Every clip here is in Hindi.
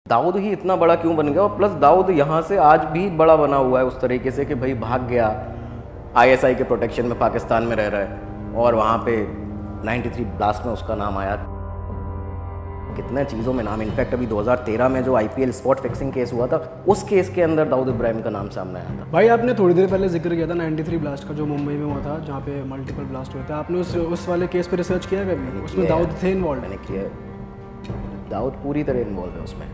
दाऊद ही इतना बड़ा क्यों बन गया, और प्लस दाऊद यहाँ से आज भी बड़ा बना हुआ है उस तरीके से कि भाई भाग गया, आईएसआई के प्रोटेक्शन में पाकिस्तान में रह रहा है, और वहाँ पे 93 ब्लास्ट में उसका नाम आया, कितने चीज़ों में नाम। इनफैक्ट अभी 2013 में जो आईपीएल स्पॉट फिक्सिंग केस हुआ था, उस केस के अंदर दाऊद इब्राहिम का नाम सामने आया था। भाई आपने थोड़ी देर पहले जिक्र किया था 93 ब्लास्ट का, जो मुंबई में हुआ था, जहाँ पे मल्टीपल ब्लास्ट हुए थे। आपने उस वाले केस पे रिसर्च किया कभी? उसमें दाऊद थे इन्वॉल्व? मैंने किया, दाऊद पूरी तरह इन्वॉल्व है उसमें,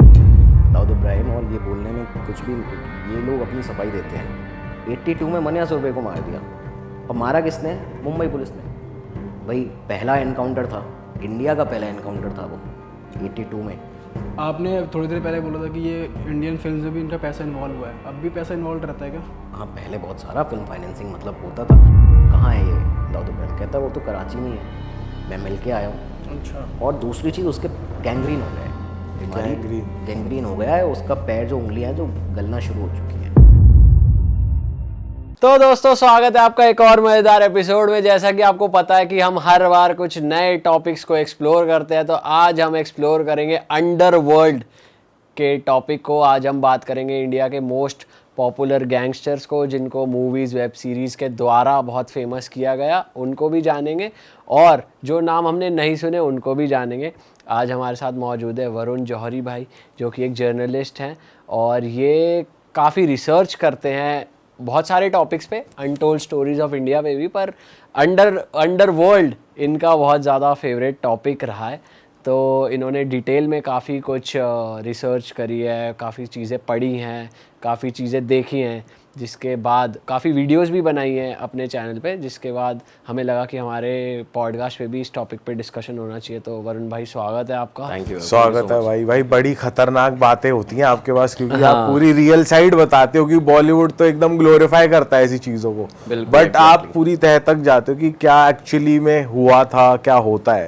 दाऊद इब्राहिम। और ये बोलने में कुछ भी, ये लोग अपनी सफाई देते हैं। 82 में मनिया सुरभि को मार दिया, और मारा किसने? मुंबई पुलिस ने। भाई पहला एनकाउंटर था, इंडिया का पहला एनकाउंटर था वो 82 में। आपने थोड़ी देर पहले बोला था कि ये इंडियन फिल्म में भी इनका पैसा इन्वॉल्व हुआ है, अब भी पैसा इन्वॉल्व रहता है क्या? हाँ, पहले बहुत सारा फिल्म फाइनेंसिंग मतलब होता था। कहाँ है ये दाऊद इब्राहिम? कहता वो तो कराची में है, मैं मिल के आया हूँ। अच्छा। और दूसरी चीज़, उसके गैंग्रीन हो गया है, बीमारी गैंग्रीन हो गया है, उसका पैर जो उंगलियां हैं जो गलना शुरू हो चुकी हैं। तो दोस्तों, स्वागत है आपका एक और मज़ेदार एपिसोड में। जैसा कि आपको पता है कि हम हर बार कुछ नए टॉपिक्स को एक्सप्लोर करते हैं, तो आज हम एक्सप्लोर करेंगे अंडरवर्ल्ड के टॉपिक को। आज हम बात करेंगे इंडिया के मोस्ट पॉपुलर गैंगस्टर्स को, जिनको मूवीज़ वेब सीरीज़ के द्वारा बहुत फेमस किया गया, उनको भी जानेंगे, और जो नाम हमने नहीं सुने उनको भी जानेंगे। आज हमारे साथ मौजूद है वरुण जौहरी भाई, जो कि एक जर्नलिस्ट हैं, और ये काफ़ी रिसर्च करते हैं बहुत सारे टॉपिक्स पे, अनटोल्ड स्टोरीज ऑफ इंडिया पे भी, पर अंडरवर्ल्ड इनका बहुत ज़्यादा फेवरेट टॉपिक रहा है। तो इन्होंने डिटेल में काफ़ी कुछ रिसर्च करी है, काफ़ी चीज़ें पढ़ी हैं, काफ़ी चीज़ें देखी हैं, जिसके बाद काफ़ी वीडियोस भी बनाई हैं अपने चैनल पे, जिसके बाद हमें लगा कि हमारे पॉडकास्ट पे भी इस टॉपिक पे डिस्कशन होना चाहिए। तो वरुण भाई, स्वागत है आपका। Thank you. स्वागत है भाई। बड़ी खतरनाक बातें होती हैं आपके पास, क्योंकि आप पूरी रियल साइड बताते हो कि बॉलीवुड तो एकदम ग्लोरीफाई करता है ऐसी चीज़ों को, बट आप पूरी तह तक जाते हो कि क्या एक्चुअली में हुआ था, क्या होता है।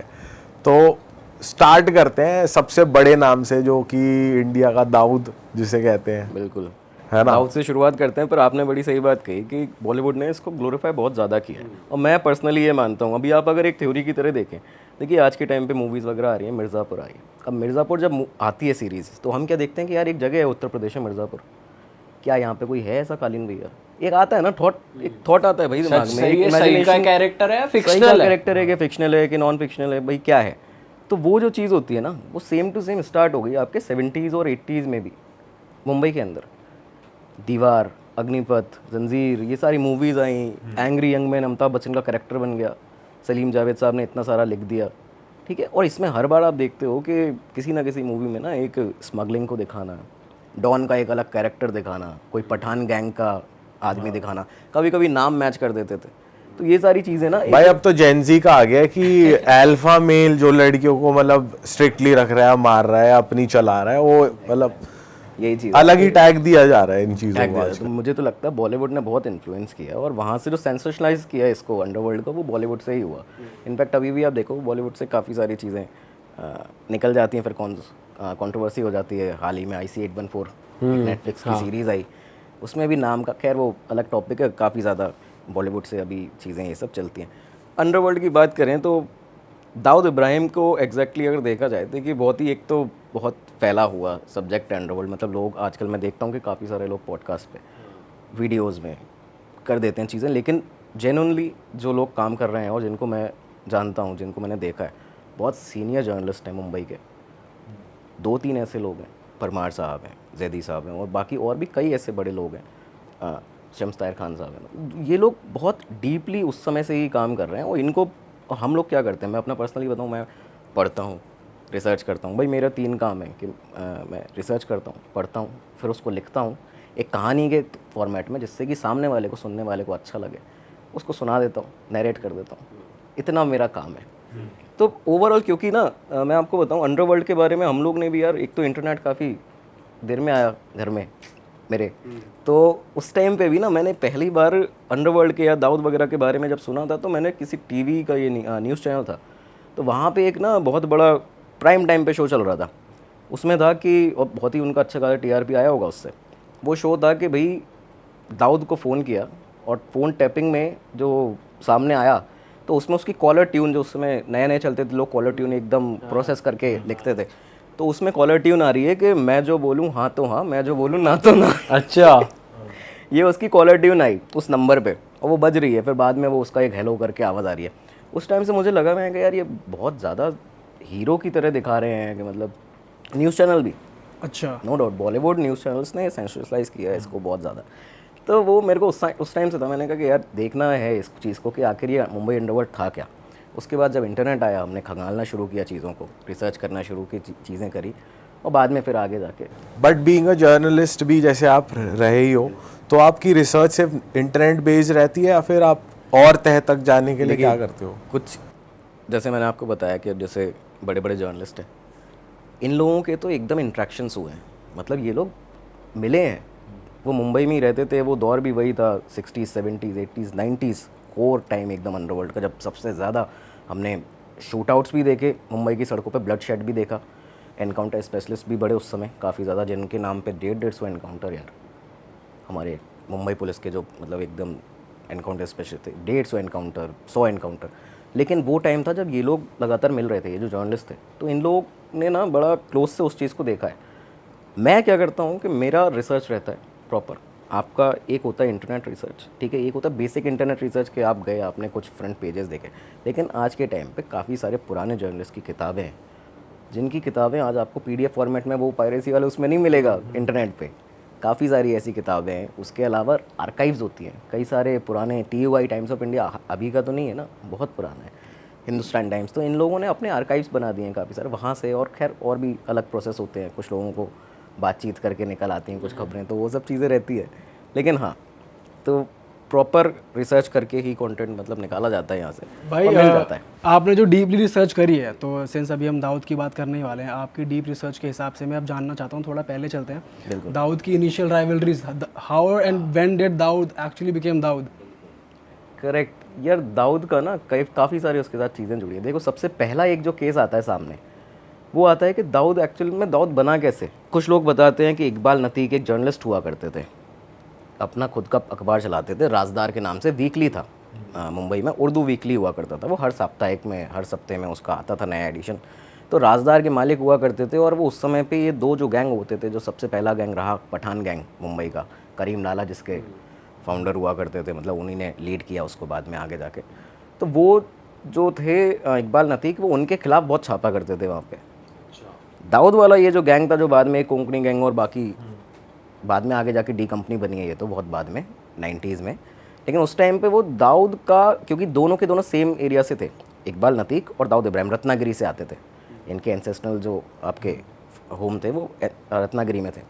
तो स्टार्ट करते हैं सबसे बड़े नाम से, जो कि इंडिया का दाऊद जिसे कहते हैं। बिल्कुल, है ना? दाऊद से शुरुआत करते हैं। पर आपने बड़ी सही बात कही कि बॉलीवुड ने इसको ग्लोरीफाई बहुत ज़्यादा किया है, और मैं पर्सनली ये मानता हूँ। अभी आप अगर एक थ्योरी की तरह देखें, देखिए आज के टाइम पे मूवीज़ वगैरह आ रही है, मिर्ज़ापुर आई। अब मिर्ज़ापुर जब आती है सीरीज़, तो हम क्या देखते हैं कि यार एक जगह है उत्तर प्रदेश में मिर्ज़ापुर, क्या यहाँ पे कोई है ऐसा कालीन भैया? एक आता है ना एक थॉट आता है भाई दिमाग में, एक इमेजिनेशन कैरेक्टर है, फिक्शनल कैरेक्टर है कि फिक्शनल है कि नॉन फिक्शनल है, भाई क्या है? तो वो जो चीज़ होती है ना, वो सेम टू सेम स्टार्ट हो गई आपके 70s और 80s में भी मुंबई के अंदर। दीवार, अग्निपथ, जंजीर, ये सारी मूवीज़ आई। Angry young man, Amitabh Bachchan का कैरेक्टर बन गया, सलीम जावेद साहब ने इतना सारा लिख दिया, ठीक है। और इसमें हर बार आप देखते हो कि किसी ना किसी मूवी में ना एक स्मगलिंग को दिखाना, डॉन का एक अलग कैरेक्टर दिखाना, कोई पठान गैंग का आदमी दिखाना, कभी कभी नाम मैच कर देते थे। तो ये सारी चीज़ें ना भाई अब तो जेनजी का आ गया है कि अल्फा मेल जो लड़कियों को मतलब स्ट्रिक्टली रख रहा है, मार रहा है, अपनी चला रहा है, वो मतलब यही चीज़ अलग ही टैग दिया जा रहा है इन चीज़ों को। तो मुझे तो लगता है बॉलीवुड ने बहुत इन्फ्लुएंस किया है, और वहाँ से जो सेंसेशनलाइज किया है इसको अंडरवर्ल्ड को, वो बॉलीवुड से ही हुआ। इनफैक्ट अभी भी आप देखो बॉलीवुड से काफ़ी सारी चीज़ें निकल जाती हैं, फिर कंट्रोवर्सी हो जाती है। हाल ही में IC 814 नेटफ्लिक्स की सीरीज़ आई, उसमें भी नाम का, खैर वो अलग टॉपिक है, काफ़ी ज़्यादा बॉलीवुड से अभी चीज़ें ये सब चलती हैं। अंडरवर्ल्ड की बात करें तो दाऊद इब्राहिम को एग्जैक्टली अगर देखा जाए तो कि बहुत ही, एक तो बहुत फैला हुआ सब्जेक्ट है अंडरवर्ल्ड। मतलब लोग आजकल, मैं देखता हूँ कि काफ़ी सारे लोग पॉडकास्ट पे, वीडियोस में कर देते हैं चीज़ें, लेकिन जेन्युइनली जो लोग काम कर रहे हैं और जिनको मैं जानता हूँ, जिनको मैंने देखा है, बहुत सीनियर जर्नलिस्ट हैं मुंबई के। 2-3 ऐसे लोग हैं, परमार साहब हैं, जैदी साहब हैं, और बाकी और भी कई ऐसे बड़े लोग हैं, शम्स ताहिर खान साहब हैं। ये लोग बहुत डीपली उस समय से ही काम कर रहे हैं, और इनको हम लोग क्या करते हैं, मैं अपना पर्सनली बताऊँ, मैं पढ़ता हूँ, रिसर्च करता हूँ। भाई मेरा 3 काम है कि मैं रिसर्च करता हूँ, पढ़ता हूँ, फिर उसको लिखता हूँ एक कहानी के फॉर्मेट में, जिससे कि सामने वाले को, सुनने वाले को अच्छा लगे, उसको सुना देता हूँ, नरेट कर देता हूँ। इतना मेरा काम है। तो ओवरऑल, क्योंकि ना मैं आपको बताऊँ अंडरवर्ल्ड के बारे में, हम लोग ने भी यार, एक तो इंटरनेट काफ़ी देर में आया घर में मेरे, तो उस टाइम पे भी ना मैंने पहली बार अंडरवर्ल्ड के या दाऊद वगैरह के बारे में जब सुना था, तो मैंने किसी टीवी का, ये न्यूज़ चैनल था, तो वहाँ पे एक ना बहुत बड़ा प्राइम टाइम पे शो चल रहा था। उसमें था कि, और बहुत ही उनका अच्छा खासा TRP आया होगा उससे, वो शो था कि भाई दाऊद को फ़ोन किया, और फ़ोन टैपिंग में जो सामने आया, तो उसमें उसकी कॉलर ट्यून, जो उस समय नए नए चलते थे लोग, कॉलर ट्यून एकदम प्रोसेस करके लिखते थे, तो उसमें कॉलर ट्यून आ रही है कि मैं जो बोलूँ हाँ तो हाँ, मैं जो बोलूँ ना तो ना। अच्छा। ये उसकी कॉलर ट्यून आई उस नंबर पे और वो बज रही है, फिर बाद में वो उसका एक हेलो करके आवाज़ आ रही है। उस टाइम से मुझे लगा मैं कि यार ये बहुत ज़्यादा हीरो की तरह दिखा रहे हैं कि मतलब न्यूज़ चैनल भी, अच्छा। No doubt Bollywood news channels ने सेंसेशनलाइज किया है इसको बहुत ज़्यादा। तो वो मेरे को उस टाइम से था, मैंने कहा कि यार देखना है इस चीज़ को कि आखिर ये मुंबई अंडरवर्ल्ड था क्या। उसके बाद जब इंटरनेट आया हमने खंगालना शुरू किया चीज़ों को, रिसर्च करना शुरू की, चीज़ें करी और बाद में फिर आगे जाके। बट बीइंग अ जर्नलिस्ट भी जैसे आप रहे ही हो, तो आपकी रिसर्च सिर्फ इंटरनेट बेस्ड रहती है या फिर आप और तह तक जाने के लिए क्या करते हो? कुछ जैसे मैंने आपको बताया कि जैसे बड़े बड़े जर्नलिस्ट हैं, इन लोगों के तो एकदम इंट्रैक्शंस हुए हैं, मतलब ये लोग मिले हैं। वो मुंबई में ही रहते थे, वो दौर भी वही था 60s 70s 80s 90s core time एकदम अंडरवर्ल्ड का, जब सबसे ज़्यादा हमने शूट आउट्स भी देखे मुंबई की सड़कों पे, ब्लड शेड भी देखा, एनकाउंटर स्पेशलिस्ट भी बड़े उस समय काफ़ी ज़्यादा, जिनके नाम पे 150 एनकाउंटर यार हमारे मुंबई पुलिस के जो मतलब एकदम एनकाउंटर स्पेशलिस्ट थे, 150 एनकाउंटर 100 एनकाउंटर। लेकिन वो टाइम था जब ये लोग लगातार मिल रहे थे, ये जो जर्नलिस्ट थे, तो इन लोगों ने ना बड़ा क्लोज से उस चीज़ को देखा है। मैं क्या करता हूँ कि मेरा रिसर्च रहता है प्रॉपर, आपका एक होता है इंटरनेट रिसर्च, ठीक है, एक होता है बेसिक इंटरनेट रिसर्च के आप गए, आपने कुछ फ्रंट पेजेस देखे, लेकिन आज के टाइम पे काफ़ी सारे पुराने जर्नलिस्ट की किताबें हैं, जिनकी किताबें आज आपको PDF फॉर्मेट में, वो पायरेसी वाले उसमें नहीं मिलेगा इंटरनेट पे, काफ़ी सारी ऐसी किताबें हैं। उसके अलावा आर्काइव्स होती हैं, कई सारे पुराने TUI टाइम्स ऑफ इंडिया अभी का तो नहीं है ना, बहुत पुराना है, हिंदुस्तान टाइम्स, तो इन लोगों ने अपने आर्काइव्स बना दिए हैं काफ़ी सारे वहाँ से। और खैर और भी अलग प्रोसेस होते हैं, कुछ लोगों को बातचीत करके निकल आती हैं कुछ खबरें, तो वो सब चीज़ें रहती है। लेकिन हाँ, तो प्रॉपर रिसर्च करके ही कंटेंट मतलब निकाला जाता है यहाँ से, भाई और मिल जाता है। आपने जो डीपली रिसर्च करी है, तो सिंस अभी हम दाऊद की बात करने ही वाले हैं, आपकी डीप रिसर्च के हिसाब से मैं अब जानना चाहता हूँ, थोड़ा पहले चलते हैं। दाऊद की initial rivalries, how and when did Dawood actually became Dawood? Correct यार, दाऊद का ना काफ़ी सारी उसके साथ चीज़ें जुड़ी हैं। देखो सबसे पहला एक जो केस आता है सामने, वो आता है कि दाऊद एक्चुअली में दाऊद बना कैसे। कुछ लोग बताते हैं कि इकबाल नतीक एक जर्नलिस्ट हुआ करते थे, अपना खुद का अखबार चलाते थे, राजदार के नाम से, वीकली था मुंबई में, उर्दू वीकली हुआ करता था, वो हर साप्ताहिक में, हर सप्ते में उसका आता था नया एडिशन। तो राजदार के मालिक हुआ करते थे, और वो उस समय पे ये दो जो गैंग होते थे, जो सबसे पहला गैंग रहा पठान गैंग मुंबई का, करीम लाला जिसके फाउंडर हुआ करते थे, मतलब उन्हीं ने लीड किया उसको बाद में आगे जाके। तो वो जो थे इकबाल नतीक, वो उनके खिलाफ बहुत छापा करते थे वहाँ पे। दाऊद वाला ये जो गैंग था, जो बाद में कोंकणी गैंग और बाकी बाद में आगे जाके डी कंपनी बनी है, ये तो बहुत बाद में 90s में, लेकिन उस टाइम पे वो दाऊद का, क्योंकि दोनों के दोनों सेम एरिया से थे, इकबाल नतीक और दाऊद इब्राहिम रत्नागिरी से आते थे, इनके एंसेस्ट्रल जो आपके होम थे वो रत्नागिरी में थे,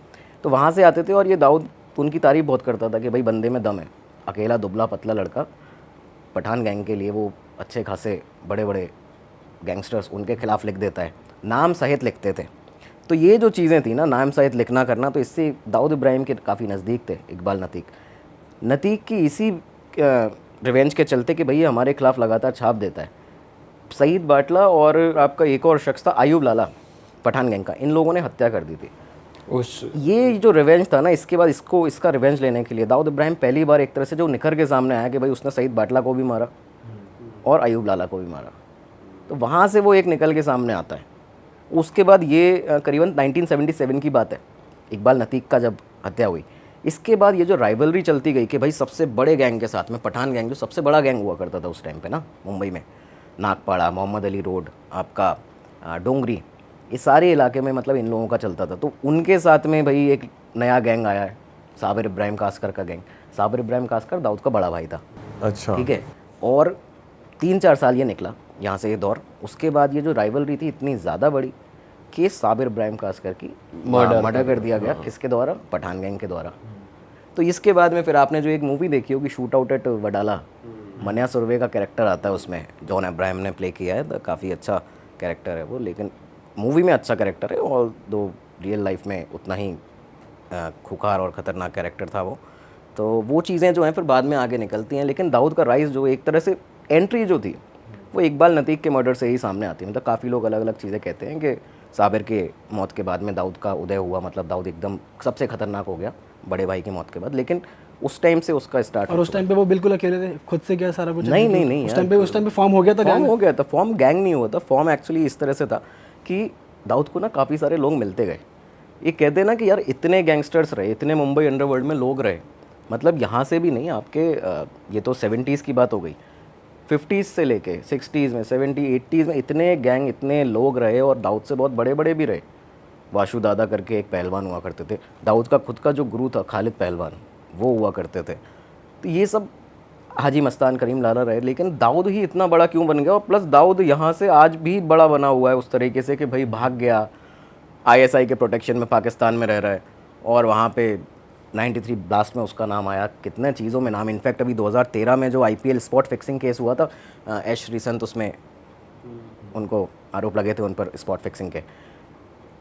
तो वहाँ से आते थे। और ये दाऊद उनकी तारीफ बहुत करता था कि भाई बंदे में दम है, अकेला दुबला पतला लड़का, पठान गैंग के लिए वो अच्छे खासे बड़े बड़े गैंगस्टर्स उनके खिलाफ लिख देता है, नाम सहित लिखते थे। तो ये जो चीज़ें थी ना, नाम सहित लिखना करना, तो इससे दाऊद इब्राहिम के काफ़ी नज़दीक थे इकबाल नतीक की इसी रिवेंज के चलते कि भैया हमारे खिलाफ लगातार छाप देता है। सईद बाटला और आपका एक और शख्स था आयूब लाला, पठान गैंग का, इन लोगों ने हत्या कर दी थी। ये जो रिवेंज था ना, इसके बाद इसका रिवेंज लेने के लिए दाऊद इब्राहिम पहली बार एक तरह से जो निखर के सामने आया कि भाई उसने सईद बाटला को भी मारा और आयूब लाला को भी मारा, तो वहाँ से वो एक निकल के सामने आता है। उसके बाद ये करीबन 1977 की बात है, इकबाल नतीक का जब हत्या हुई। इसके बाद ये जो राइवलरी चलती गई कि भाई सबसे बड़े गैंग के साथ में, पठान गैंग जो सबसे बड़ा गैंग हुआ करता था उस टाइम पे ना मुंबई में, नागपाड़ा, मोहम्मद अली रोड, आपका डोंगरी, ये सारे इलाके में मतलब इन लोगों का चलता था। तो उनके साथ में भाई एक नया गैंग आया है, साबिर इब्राहिम कास्कर का गैंग। साबिर इब्राहिम कास्कर दाऊद का बड़ा भाई था, अच्छा, ठीक है। और 3-4 साल ये निकला यहाँ से ये दौर। उसके बाद ये जो राइवलरी थी इतनी ज़्यादा बड़ी कि साबिर इब्राहिम कास्कर की मर्डर कर दिया गया, किसके द्वारा, पठान गैंग के द्वारा। तो इसके बाद में फिर आपने जो एक मूवी देखी होगी shoot out at Wadala, Manya Surve का कैरेक्टर आता है उसमें, जॉन अब्राहम ने प्ले किया है, काफ़ी अच्छा कैरेक्टर है वो, लेकिन मूवी में अच्छा कैरेक्टर है, और दो रियल लाइफ में उतना ही खुखार और ख़तरनाक कैरेक्टर था वो। तो वो चीज़ें जो हैं फिर बाद में आगे निकलती हैं। लेकिन दाऊद का राइज जो एक तरह से एंट्री जो थी वो इकबाल नतीक के मर्डर से ही सामने आती है। मतलब काफ़ी लोग अलग अलग चीज़ें कहते हैं कि साबिर के मौत के बाद में दाऊद का उदय हुआ, मतलब दाऊद एकदम सबसे खतरनाक हो गया बड़े भाई की मौत के बाद, लेकिन उस टाइम से उसका स्टार्ट। और उस टाइम पे वो बिल्कुल अकेले थे, खुद से क्या सारा कुछ? नहीं उस टाइम पे फॉर्म हो गया था, फॉर्म हो गया था, फॉर्म गैंग नहीं हुआ था। फॉर्म एक्चुअली इस तरह से था कि दाऊद को ना काफ़ी सारे लोग मिलते गए। ये कहते हैं ना कि यार इतने गैंगस्टर्स रहे, इतने मुंबई अंडरवर्ल्ड में लोग रहे, मतलब यहाँ से भी नहीं, आपके ये तो 70s की बात हो गई, 50s से लेके 60s में 70 80s में इतने गैंग, इतने लोग रहे, और दाऊद से बहुत बड़े बड़े भी रहे। वाशु दादा करके एक पहलवान हुआ करते थे, दाऊद का खुद का जो गुरु था खालिद पहलवान, वो हुआ करते थे। तो ये सब हाजी मस्तान, करीम लाला रहे, लेकिन दाऊद ही इतना बड़ा क्यों बन गया? और प्लस दाऊद यहाँ से आज भी बड़ा बना हुआ है उस तरीके से कि भाई भाग गया, आईएसआई के प्रोटेक्शन में पाकिस्तान में रह रहा है, और वहाँ पे 93 ब्लास्ट में उसका नाम आया, कितने चीज़ों में नाम। इनफैक्ट अभी 2013 में जो आईपीएल स्पॉट फिक्सिंग केस हुआ था, एश रिसंत उसमें उनको आरोप लगे थे उन पर स्पॉट फिक्सिंग के,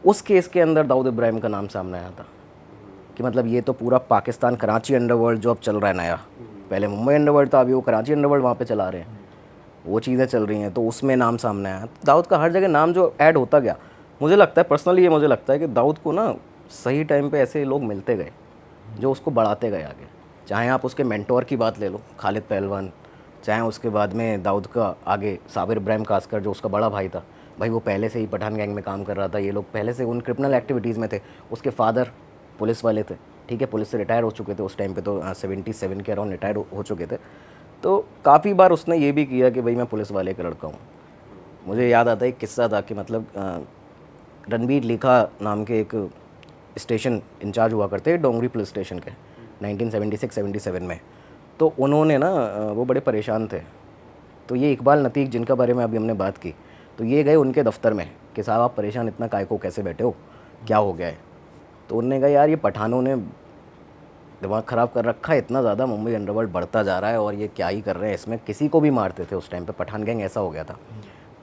उस केस के अंदर दाऊद इब्राहिम का नाम सामने आया था कि मतलब ये तो पूरा पाकिस्तान कराची अंडरवर्ल्ड जो अब चल रहा है नया, पहले मुंबई अंडरवर्ल्ड था, अभी वो कराची अंडरवर्ल्ड वहाँ पे चला रहे हैं, वो चीज़ें चल रही हैं, तो उसमें नाम सामने आया। दाऊद का हर जगह नाम जो ऐड होता गया, मुझे लगता है पर्सनली, ये मुझे लगता है कि दाऊद को ना सही टाइम पे ऐसे लोग मिलते गए जो उसको बढ़ाते गए आगे। चाहे आप उसके मेंटोर की बात ले लो, खालिद पहलवान, चाहे उसके बाद में दाऊद का आगे साबिर इब्राहिम कासकर जो उसका बड़ा भाई था, भाई वो पहले से ही पठान गैंग में काम कर रहा था, ये लोग पहले से उन क्रिमिनल एक्टिविटीज़ में थे। उसके फादर पुलिस वाले थे, ठीक है, पुलिस से रिटायर हो चुके थे उस टाइम पे, तो 77 के अराउंड रिटायर हो चुके थे। तो काफ़ी बार उसने ये भी किया कि भाई मैं पुलिस वाले का लड़का हूँ। मुझे याद आता है एक किस्सा था कि मतलब रणबीर लिखा नाम के एक स्टेशन इंचार्ज हुआ करते डोंगरी पुलिस स्टेशन के 1976-77 में। तो उन्होंने ना वो बड़े परेशान थे, तो ये इकबाल नतीक जिनका बारे में अभी हमने बात की, तो ये गए उनके दफ्तर में कि साहब आप परेशान इतना काय को कैसे बैठे हो, क्या हो गया है? तो उन्होंने कहा यार ये पठानों ने दिमाग ख़राब कर रखा है, इतना ज़्यादा मुंबई अंडरवर्ल्ड बढ़ता जा रहा है और ये क्या ही कर रहे हैं, इसमें किसी को भी मारते थे उस टाइम पे, पठान गैंग ऐसा हो गया था।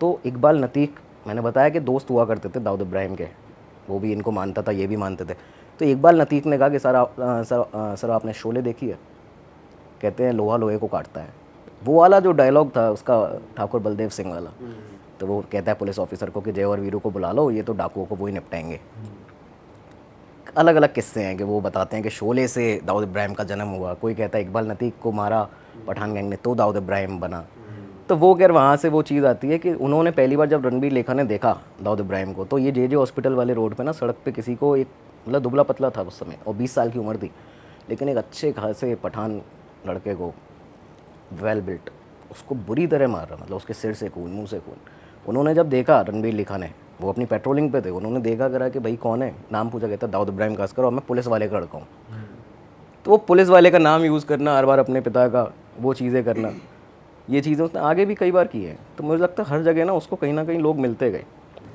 तो इकबाल नतीक, मैंने बताया कि दोस्त हुआ करते थे दाऊद इब्राहिम के, वो भी इनको मानता था, ये भी मानते थे। तो इकबाल नतीक ने कहा कि सर आपने शोले देखी है? कहते हैं लोहा लोहे को काटता है। वो वाला जो डायलॉग था उसका, ठाकुर बलदेव सिंह वाला, तो वो कहता है पुलिस ऑफिसर को कि जय और वीरू को बुला लो, ये तो डाकुओं को वही निपटाएंगे। अलग अलग किस्से हैं कि वो बताते हैं कि शोले से दाऊद इब्राहिम का जन्म हुआ, कोई कहता है इकबाल नतीक को मारा पठान गैंग ने तो दाऊद इब्राहिम बना। तो वो खैर वहाँ से वो चीज़ आती है कि उन्होंने पहली बार जब रणबीर लेखा ने देखा दाऊद इब्राहिम को, तो ये जे हॉस्पिटल वाले रोड पे ना सड़क पे किसी को, एक मतलब दुबला पतला था उस समय और 20 साल की उम्र थी, लेकिन एक अच्छे खासे पठान लड़के को, वेल बिल्ट, उसको बुरी तरह मारा, मतलब उसके सिर से खून, मुंह से खून। उन्होंने जब देखा, रणबीर लिखा ने, वो अपनी पेट्रोलिंग पे थे, उन्होंने देखा करा कि भाई कौन है, नाम पूछा, कहता दाऊद इब्राहिम कासकर और मैं पुलिस वाले का लड़का हूँ। तो वो पुलिस वाले का नाम यूज़ करना, हर बार अपने पिता का वो चीज़ें करना, ये चीज़ें उसने आगे भी कई बार की है। तो मुझे लगता है हर जगह ना उसको कहीं ना कहीं लोग मिलते गए।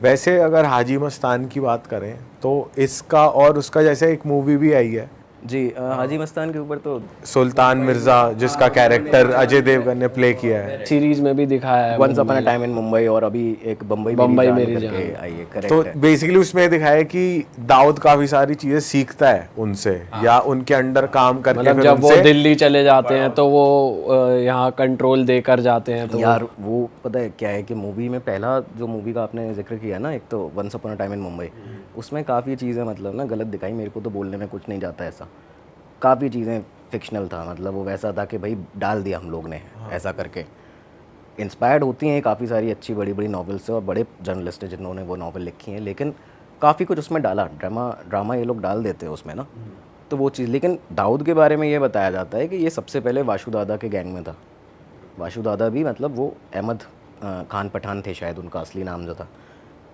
वैसे अगर हाजी मस्तान की बात करें तो इसका और उसका जैसे एक मूवी भी आई है जी, हाजी मस्तान के ऊपर तो सुल्तान मिर्जा, जिसका कैरेक्टर अजय देवगन ने प्ले किया है, सीरीज में भी दिखाया है, once upon a time in Mumbai, और अभी एक बम्बई मेरी जान आई है, करेक्ट तो है। बेसिकली उसमें दिखाया है कि दाऊद काफी सारी चीजें सीखता है उनसे, या उनके अंडर काम करके मतलब फिर जब वो उनसे दिल्ली चले जाते हैं तो वो यहाँ कंट्रोल देकर जाते हैं। तो यार वो पता है क्या है कि मूवी में पहला जो मूवी का आपने जिक्र किया ना, एक तो once upon a time in Mumbai, उसमें काफ़ी चीज़ें मतलब ना गलत दिखाई, मेरे को तो बोलने में कुछ नहीं जाता ऐसा, काफ़ी चीज़ें फिक्शनल था, मतलब वो वैसा था कि भाई डाल दिया हम लोग ने ऐसा करके। इंस्पायर्ड होती हैं काफ़ी सारी अच्छी बड़ी बड़ी नॉवेल से और बड़े जर्नलिस्ट हैं जिन्होंने वो नॉवल लिखी हैं, लेकिन काफ़ी कुछ उसमें डाला, ड्रामा ये लोग डाल देते हैं उसमें ना, तो वो चीज़। लेकिन दाऊद के बारे में ये बताया जाता है कि ये सबसे पहले वाशु दादा के गैंग में था। वाशु दादा भी मतलब वो अहमद खान पठान थे शायद उनका असली नाम जो था,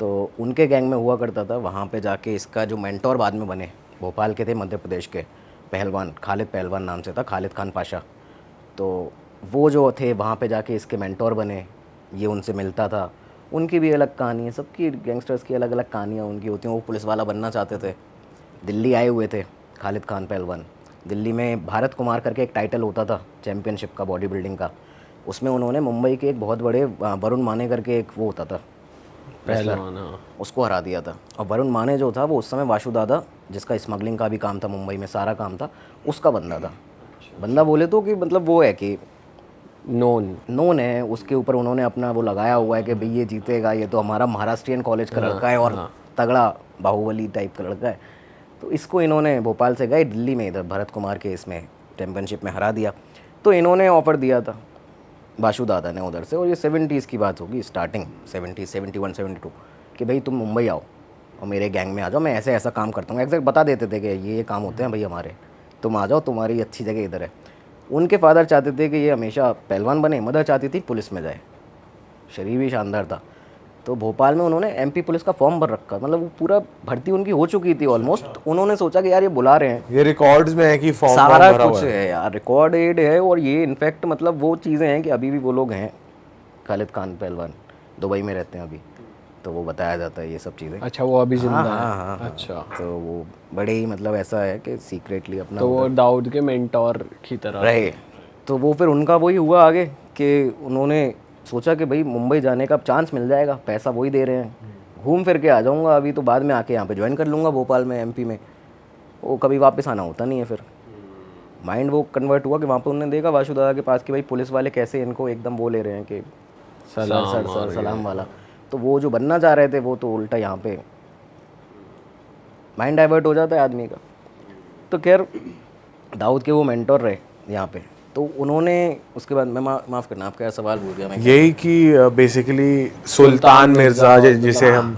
तो उनके गैंग में हुआ करता था। वहाँ पे जाके इसका जो मेंटोर बाद में बने, भोपाल के थे, मध्य प्रदेश के, पहलवान, खालिद पहलवान नाम से था, खालिद खान पाशा, तो वो जो थे वहाँ पे जाके इसके मेंटोर बने, ये उनसे मिलता था। उनकी भी अलग कहानी है, सबकी गैंगस्टर्स की अलग अलग कहानियाँ उनकी होती हैं। वो पुलिस वाला बनना चाहते थे, दिल्ली आए हुए थे खालिद खान पहलवान। दिल्ली में भारत कुमार करके एक टाइटल होता था चैम्पियनशिप का, बॉडी बिल्डिंग का, उसमें उन्होंने मुंबई के एक बहुत बड़े वरुण माने करके एक वो होता था पहलवान, उसको हरा दिया था। और वरुण माने जो था वो उस समय वाशु दादा, जिसका स्मगलिंग का भी काम था मुंबई में, सारा काम था, उसका बंदा था। बंदा बोले तो कि मतलब वो है कि नोन है, उसके ऊपर उन्होंने अपना वो लगाया हुआ है कि भाई ये जीतेगा, ये तो हमारा महाराष्ट्रियन कॉलेज का लड़का है और तगड़ा बाहुबली टाइप का लड़का है। तो इसको इन्होंने भोपाल से गए दिल्ली में, इधर भरत कुमार के इसमें चैम्पियनशिप में हरा दिया। तो इन्होंने ऑफ़र दिया था वाशु दादा ने उधर से, और ये 70s की बात होगी, स्टार्टिंग 70, 71, 72, कि भाई तुम मुंबई आओ, और मेरे गैंग में आ जाओ, मैं ऐसे ऐसा काम करता हूँ। एग्जैक्ट बता देते थे कि ये काम होते हैं भाई हमारे, तुम आ जाओ, तुम्हारी अच्छी जगह इधर है। उनके फादर चाहते थे कि ये हमेशा पहलवान बने, मदर चाहती थी पुलिस में जाए, शरीर भी शानदार था। तो भोपाल में उन्होंने एमपी पुलिस का फॉर्म भर रखा, मतलब वो पूरा भर्ती उनकी हो चुकी थी ऑलमोस्ट। उन्होंने सोचा कि यार ये बुला रहे हैं, ये रिकॉर्ड्स में है कि फॉर्म सारा भरा कुछ हुआ है यार, रिकॉर्डेड है। और ये इनफैक्ट मतलब वो चीज़ें हैं कि अभी भी वो लोग हैं, खालिद खान पहलवान दुबई में रहते हैं अभी, तो वो बताया जाता है ये सब चीज़ें। अच्छा, वो अभी जिंदा है। हाँ। अच्छा, तो वो बड़े ही मतलब ऐसा है कि सीक्रेटली अपना तो वो दाऊद के मेंटोर की तरह रहे। तो वो फिर उनका वही हुआ आगे कि उन्होंने सोचा कि भाई मुंबई जाने का चांस मिल जाएगा, पैसा वही दे रहे हैं, घूम फिर के आ जाऊंगा अभी, तो बाद में आके यहाँ पे ज्वाइन कर लूँगा भोपाल में, एमपी में। वो कभी वापस आना होता नहीं है। फिर माइंड वो कन्वर्ट हुआ कि वहाँ पे उन्होंने देखा वासु दादा के पास कि भाई पुलिस वाले कैसे इनको एकदम वो ले रहे हैं कि सर सलाम वाला। तो वो जो बनना चाह रहे थे वो तो उल्टा यहाँ पे माइंड डाइवर्ट हो जाता है आदमी का। तो खैर दाऊद के वो मेंटोर रहे यहाँ पे। तो उन्होंने उसके बाद मैं माफ़ करना, आपका सवाल भूल गया मैं। यही कि बेसिकली सुल्तान मिर्जा जिसे हम,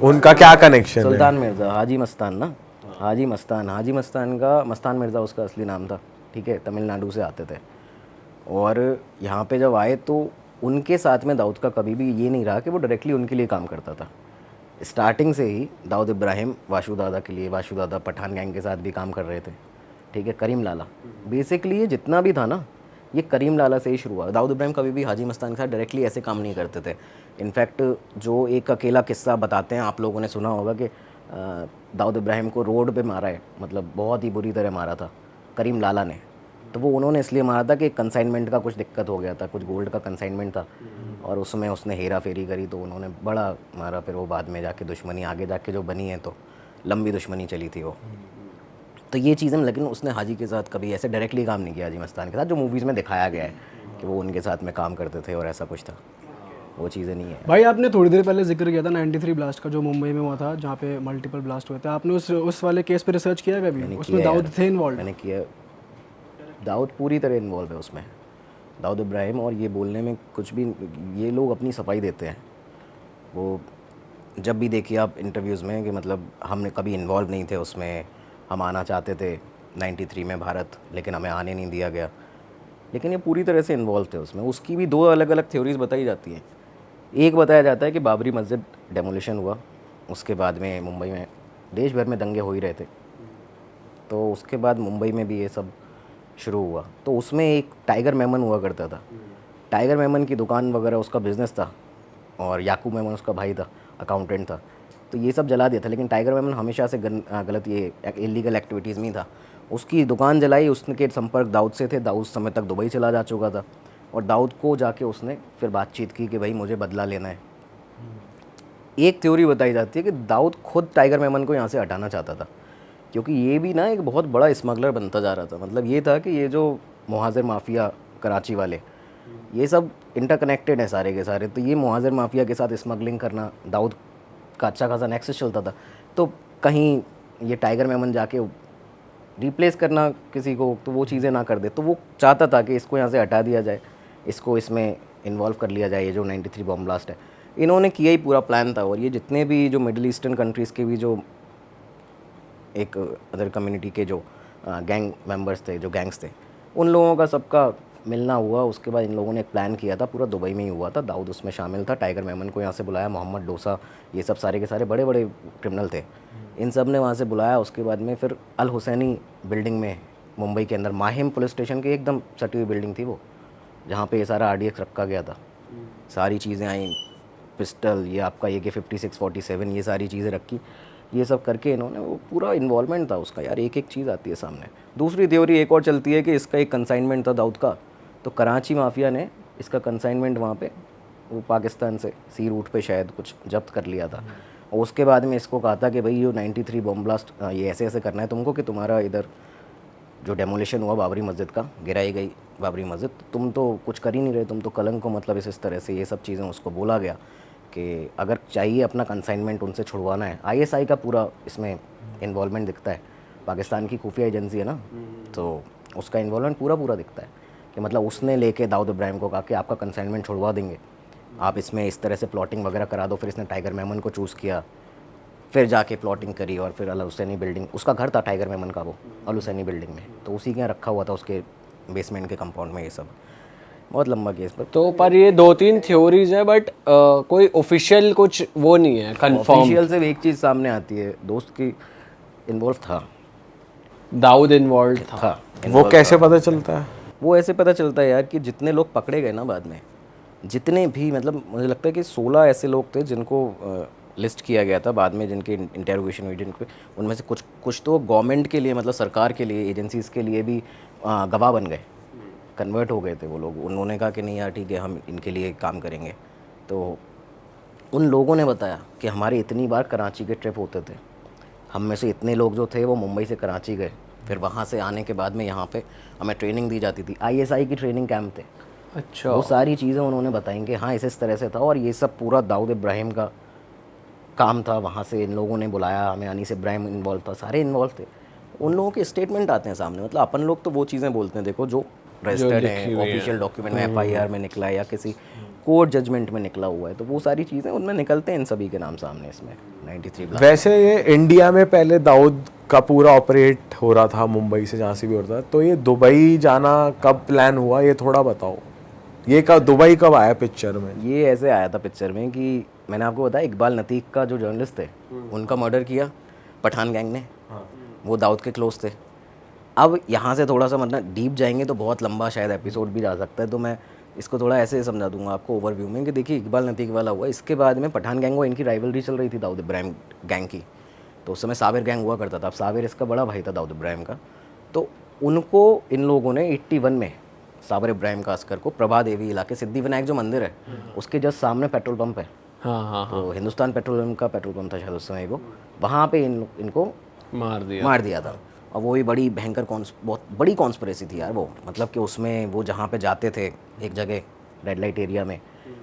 उनका क्या कनेक्शन है? सुल्तान मिर्ज़ा, हाजी मस्तान ना, हाजी मस्तान का, मस्तान मिर्ज़ा उसका असली नाम था, ठीक है, तमिलनाडु से आते थे। और यहाँ पे जब आए तो उनके साथ में दाऊद का कभी भी ये नहीं रहा कि वो डायरेक्टली उनके लिए काम करता था। स्टार्टिंग से ही दाऊद इब्राहिम वासु दादा के लिए, वासु दादा पठान गैंग के साथ भी काम कर रहे थे, ठीक है। करीम लाला, बेसिकली ये जितना भी था ना, ये करीम लाला से ही शुरू हुआ। दाऊद इब्राहिम कभी भी हाजी मस्तान के साथ डायरेक्टली ऐसे काम नहीं करते थे। इनफैक्ट जो एक अकेला किस्सा बताते हैं, आप लोगों ने सुना होगा कि दाऊद इब्राहिम को रोड पे मारा है, मतलब बहुत ही बुरी तरह मारा था करीम लाला ने। तो वो उन्होंने इसलिए मारा था कि कंसाइनमेंट का कुछ दिक्कत हो गया था, कुछ गोल्ड का कंसाइनमेंट था और उसमें उसने हेरा फेरी करी, तो उन्होंने बड़ा मारा। फिर वो बाद में जाके दुश्मनी आगे जाके जो बनी है, तो लंबी दुश्मनी चली थी वो। तो ये चीज़ें, लेकिन उसने हाजी के साथ कभी ऐसे डायरेक्टली काम नहीं किया हाजी मस्तान के साथ, जो मूवीज़ में दिखाया गया है कि वो उनके साथ में काम करते थे और ऐसा कुछ था, वो चीज़ें नहीं है। भाई आपने थोड़ी देर पहले जिक्र किया था 93 ब्लास्ट का, जो मुंबई में हुआ था, जहाँ पे मल्टीपल ब्लास्ट हुए थे। आपने उस वाले केस पे रिसर्च किया कभी? उसमें दाऊद थे इन्वॉल्व? मैंने किया, दाऊद पूरी तरह इन्वॉल्व है उसमें, दाऊद इब्राहिम। और ये बोलने में कुछ भी, ये लोग अपनी सफाई देते हैं। वो जब भी देखिए आप इंटरव्यूज़ में कि मतलब हमने कभी इन्वॉल्व नहीं थे उसमें, हम आना चाहते थे 93 में भारत, लेकिन हमें आने नहीं दिया गया, लेकिन ये पूरी तरह से इन्वॉल्व थे उसमें। उसकी भी दो अलग अलग थ्योरीज बताई जाती हैं। एक बताया जाता है कि बाबरी मस्जिद डेमोलिशन हुआ, उसके बाद में मुंबई में देश भर में दंगे हो ही रहे थे, तो उसके बाद मुंबई में भी ये सब शुरू हुआ। तो उसमें एक टाइगर मेमन हुआ करता था, टाइगर मेमन की दुकान वगैरह उसका बिज़नेस था, और याकूब मेमन उसका भाई था, अकाउंटेंट था। तो ये सब जला दिया था, लेकिन टाइगर मेमन हमेशा से गलत, ये इलीगल एक्टिविटीज़ में ही था। उसकी दुकान जलाई, उसके संपर्क दाऊद से थे, दाऊद समय तक दुबई चला जा चुका था, और दाऊद को जाके उसने फिर बातचीत की कि भाई मुझे बदला लेना है। एक थ्योरी बताई जाती है कि दाऊद खुद टाइगर मेमन को यहाँ से हटाना चाहता था, क्योंकि ये भी ना एक बहुत बड़ा स्मगलर बनता जा रहा था। मतलब ये था कि ये जो मुहाजिर माफिया कराची वाले, ये सब इंटरकनेक्टेड है सारे के सारे। तो ये मुहाजिर माफिया के साथ स्मगलिंग करना, दाऊद का अच्छा खासा नेक्सस चलता था। तो कहीं ये टाइगर मेमन जाके रिप्लेस करना किसी को, तो वो चीज़ें ना कर दे। तो वो चाहता था कि इसको यहाँ से हटा दिया जाए, इसको इसमें इन्वॉल्व कर लिया जाए, ये जो 93 बॉम्ब ब्लास्ट है। इन्होंने किया ही पूरा प्लान था। और ये जितने भी जो मिडिल ईस्टर्न कंट्रीज़ के भी जो एक अदर कम्युनिटी के जो गैंग मेंबर्स थे, जो गैंग्स थे, उन लोगों का सबका मिलना हुआ। उसके बाद इन लोगों ने एक प्लान किया था, पूरा दुबई में ही हुआ था। दाऊद उसमें शामिल था, टाइगर मेमन को यहाँ से बुलाया, मोहम्मद डोसा, ये सब सारे के सारे बड़े बड़े क्रिमिनल थे, इन सब ने वहाँ से बुलाया। उसके बाद में फिर अल हुसैनी बिल्डिंग में मुंबई के अंदर, माहिम पुलिस स्टेशन के एकदम सटी हुई बिल्डिंग थी वो, जहाँ पे ये सारा RDX रखा गया था। सारी चीज़ें आई, पिस्टल, ये आपका AK-57, 47, ये सारी चीज़ें रखी। ये सब करके इन्होंने, वो पूरा इन्वॉल्वमेंट था उसका यार, एक एक चीज़ आती है सामने। दूसरी थ्योरी एक और चलती है कि इसका एक कंसाइनमेंट था दाऊद का, तो कराची माफिया ने इसका कंसाइनमेंट वहाँ पे वो पाकिस्तान से सी रूट पे शायद कुछ जब्त कर लिया था। और उसके बाद में इसको कहा था कि भाई ये 93 बॉम्ब ब्लास्ट ये ऐसे ऐसे करना है तुमको, कि तुम्हारा इधर जो डेमोलिशन हुआ बाबरी मस्जिद का, गिराई गई बाबरी मस्जिद, तुम तो कुछ कर ही नहीं रहे, तुम तो कलंक को, मतलब इस तरह से ये सब चीज़ें उसको बोला गया कि अगर चाहिए अपना कंसाइनमेंट उनसे छुड़वाना है। ISI का पूरा इसमें इन्वॉल्वमेंट दिखता है, पाकिस्तान की खुफिया एजेंसी है ना, तो उसका इन्वॉल्वमेंट पूरा दिखता है कि मतलब उसने लेके दाऊद इब्राहिम को कहा कि आपका कंसाइनमेंट छुड़वा देंगे, आप इसमें इस तरह से प्लॉटिंग वगैरह करा दो। फिर इसने टाइगर मेमन को चूज़ किया, फिर जाके प्लॉटिंग करी और फिर अल हुसैनी बिल्डिंग, उसका घर था टाइगर मेमन का वो अल हुसैनी बिल्डिंग में, तो उसी के यहाँ रखा हुआ था उसके बेसमेंट के कंपाउंड में ये सब। बहुत लंबा केस पर। तो पर ये 2-3 थ्योरीज है, बट कोई ऑफिशियल कुछ वो नहीं है कंफर्म। ऑफिशियल से एक चीज़ सामने आती है, दोस्त की इन्वॉल्व था, दाऊद इन्वॉल्व था। वो कैसे पता चलता है? वो ऐसे पता चलता है यार कि जितने लोग पकड़े गए ना बाद में, जितने भी, मतलब मुझे लगता है कि 16 ऐसे लोग थे जिनको लिस्ट किया गया था बाद में, जिनकी इंटेरोगेशन हुई, जिनको उनमें से कुछ तो गवर्नमेंट के लिए, मतलब सरकार के लिए, एजेंसीज के लिए भी गवाह बन गए, कन्वर्ट हो गए थे वो लोग। उन्होंने कहा कि नहीं यार ठीक है, हम इनके लिए काम करेंगे। तो उन लोगों ने बताया कि हमारे इतनी बार कराची के ट्रिप होते थे, हम में से इतने लोग जो थे वो मुंबई से कराची गए, फिर वहाँ से आने के बाद में यहाँ पे हमें ट्रेनिंग दी जाती थी, ISI की ट्रेनिंग कैंप थे। अच्छा। वो सारी चीज़ें उन्होंने बताई कि हाँ इस तरह से था, और ये सब पूरा दाऊद इब्राहिम का काम था। वहाँ से इन लोगों ने बुलाया हमें, अनीस इब्राहिम इन्वॉल्व था, सारे इन्वॉल्व थे। उन लोगों के स्टेटमेंट आते हैं सामने, मतलब अपन लोग तो वो चीज़ें बोलते हैं देखो जो रजिस्टर्ड है, ऑफिशियल डॉक्यूमेंट में, FIR में निकला है या किसी कोर्ट जजमेंट में निकला हुआ है, तो वो सारी चीज़ें उनमें निकलते हैं इन सभी के नाम सामने इसमें 93 ब्लास्ट। वैसे ये इंडिया में पहले दाऊद का पूरा ऑपरेट हो रहा था मुंबई से, जहाँ से भी होता था, तो ये दुबई जाना कब प्लान हुआ, ये थोड़ा बताओ। ये कब दुबई कब आया पिक्चर में? ये ऐसे आया था पिक्चर में कि मैंने आपको बताया इकबाल नतीक का जो जर्नलिस्ट थे, उनका मर्डर किया पठान गैंग ने, वो दाऊद के क्लोज थे। अब यहाँ से थोड़ा सा मतलब डीप जाएंगे तो बहुत लंबा शायद एपिसोड भी जा सकता है, तो मैं इसको थोड़ा ऐसे समझा दूंगा आपको ओवरव्यू में कि देखिए इकबाल नतीक वाला हुआ, इसके बाद में पठान गैंग हुआ, इनकी राइवलरी चल रही थी दाऊद इब्राहिम गैंग की। तो उस समय साबिर गैंग हुआ करता था, अब साबिर इसका बड़ा भाई था दाऊद इब्राहिम का। तो उनको इन लोगों ने 81 में साबिर इब्राहिम का अस्कर को प्रभा देवी इलाके, सिद्धि विनायक जो मंदिर है उसके जस्ट सामने पेट्रोल पंप है, हाँ। तो हिंदुस्तान पेट्रोलियम का पेट्रोल पंप था शायद उस समय को, वहाँ पे इनको मार दिया था। और वो भी बड़ी भयंकर बहुत बड़ी कॉन्स्पिरेसी थी यार वो, मतलब कि उसमें वो जहाँ पे जाते थे एक जगह रेड लाइट एरिया में,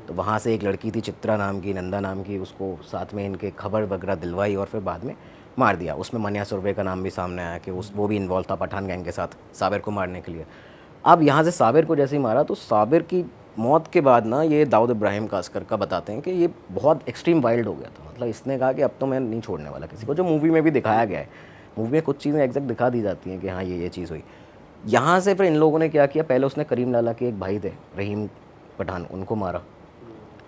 तो वहाँ से एक लड़की थी चित्रा नाम की, नंदा नाम की, उसको साथ में इनके खबर वगैरह दिलवाई और फिर बाद में मार दिया। उसमें मनिया सुरवे का नाम भी सामने आया कि वो भी इन्वॉल्व था पठान गैंग के साथ साबिर को मारने के लिए। अब यहाँ से साबिर को जैसे ही मारा तो साबिर की मौत के बाद ना ये दाऊद इब्राहिम का अस्कर का बताते हैं कि ये बहुत एक्सट्रीम वाइल्ड हो गया था, मतलब इसने कहा कि अब तो मैं नहीं छोड़ने वाला किसी को, जो मूवी में भी दिखाया गया है। मूवी में कुछ चीज़ें एग्जैक्ट दिखा दी जाती हैं कि हाँ ये चीज़ हुई। यहाँ से फिर इन लोगों ने क्या किया, पहले उसने करीम लाला के एक भाई थे रहीम पठान, उनको मारा,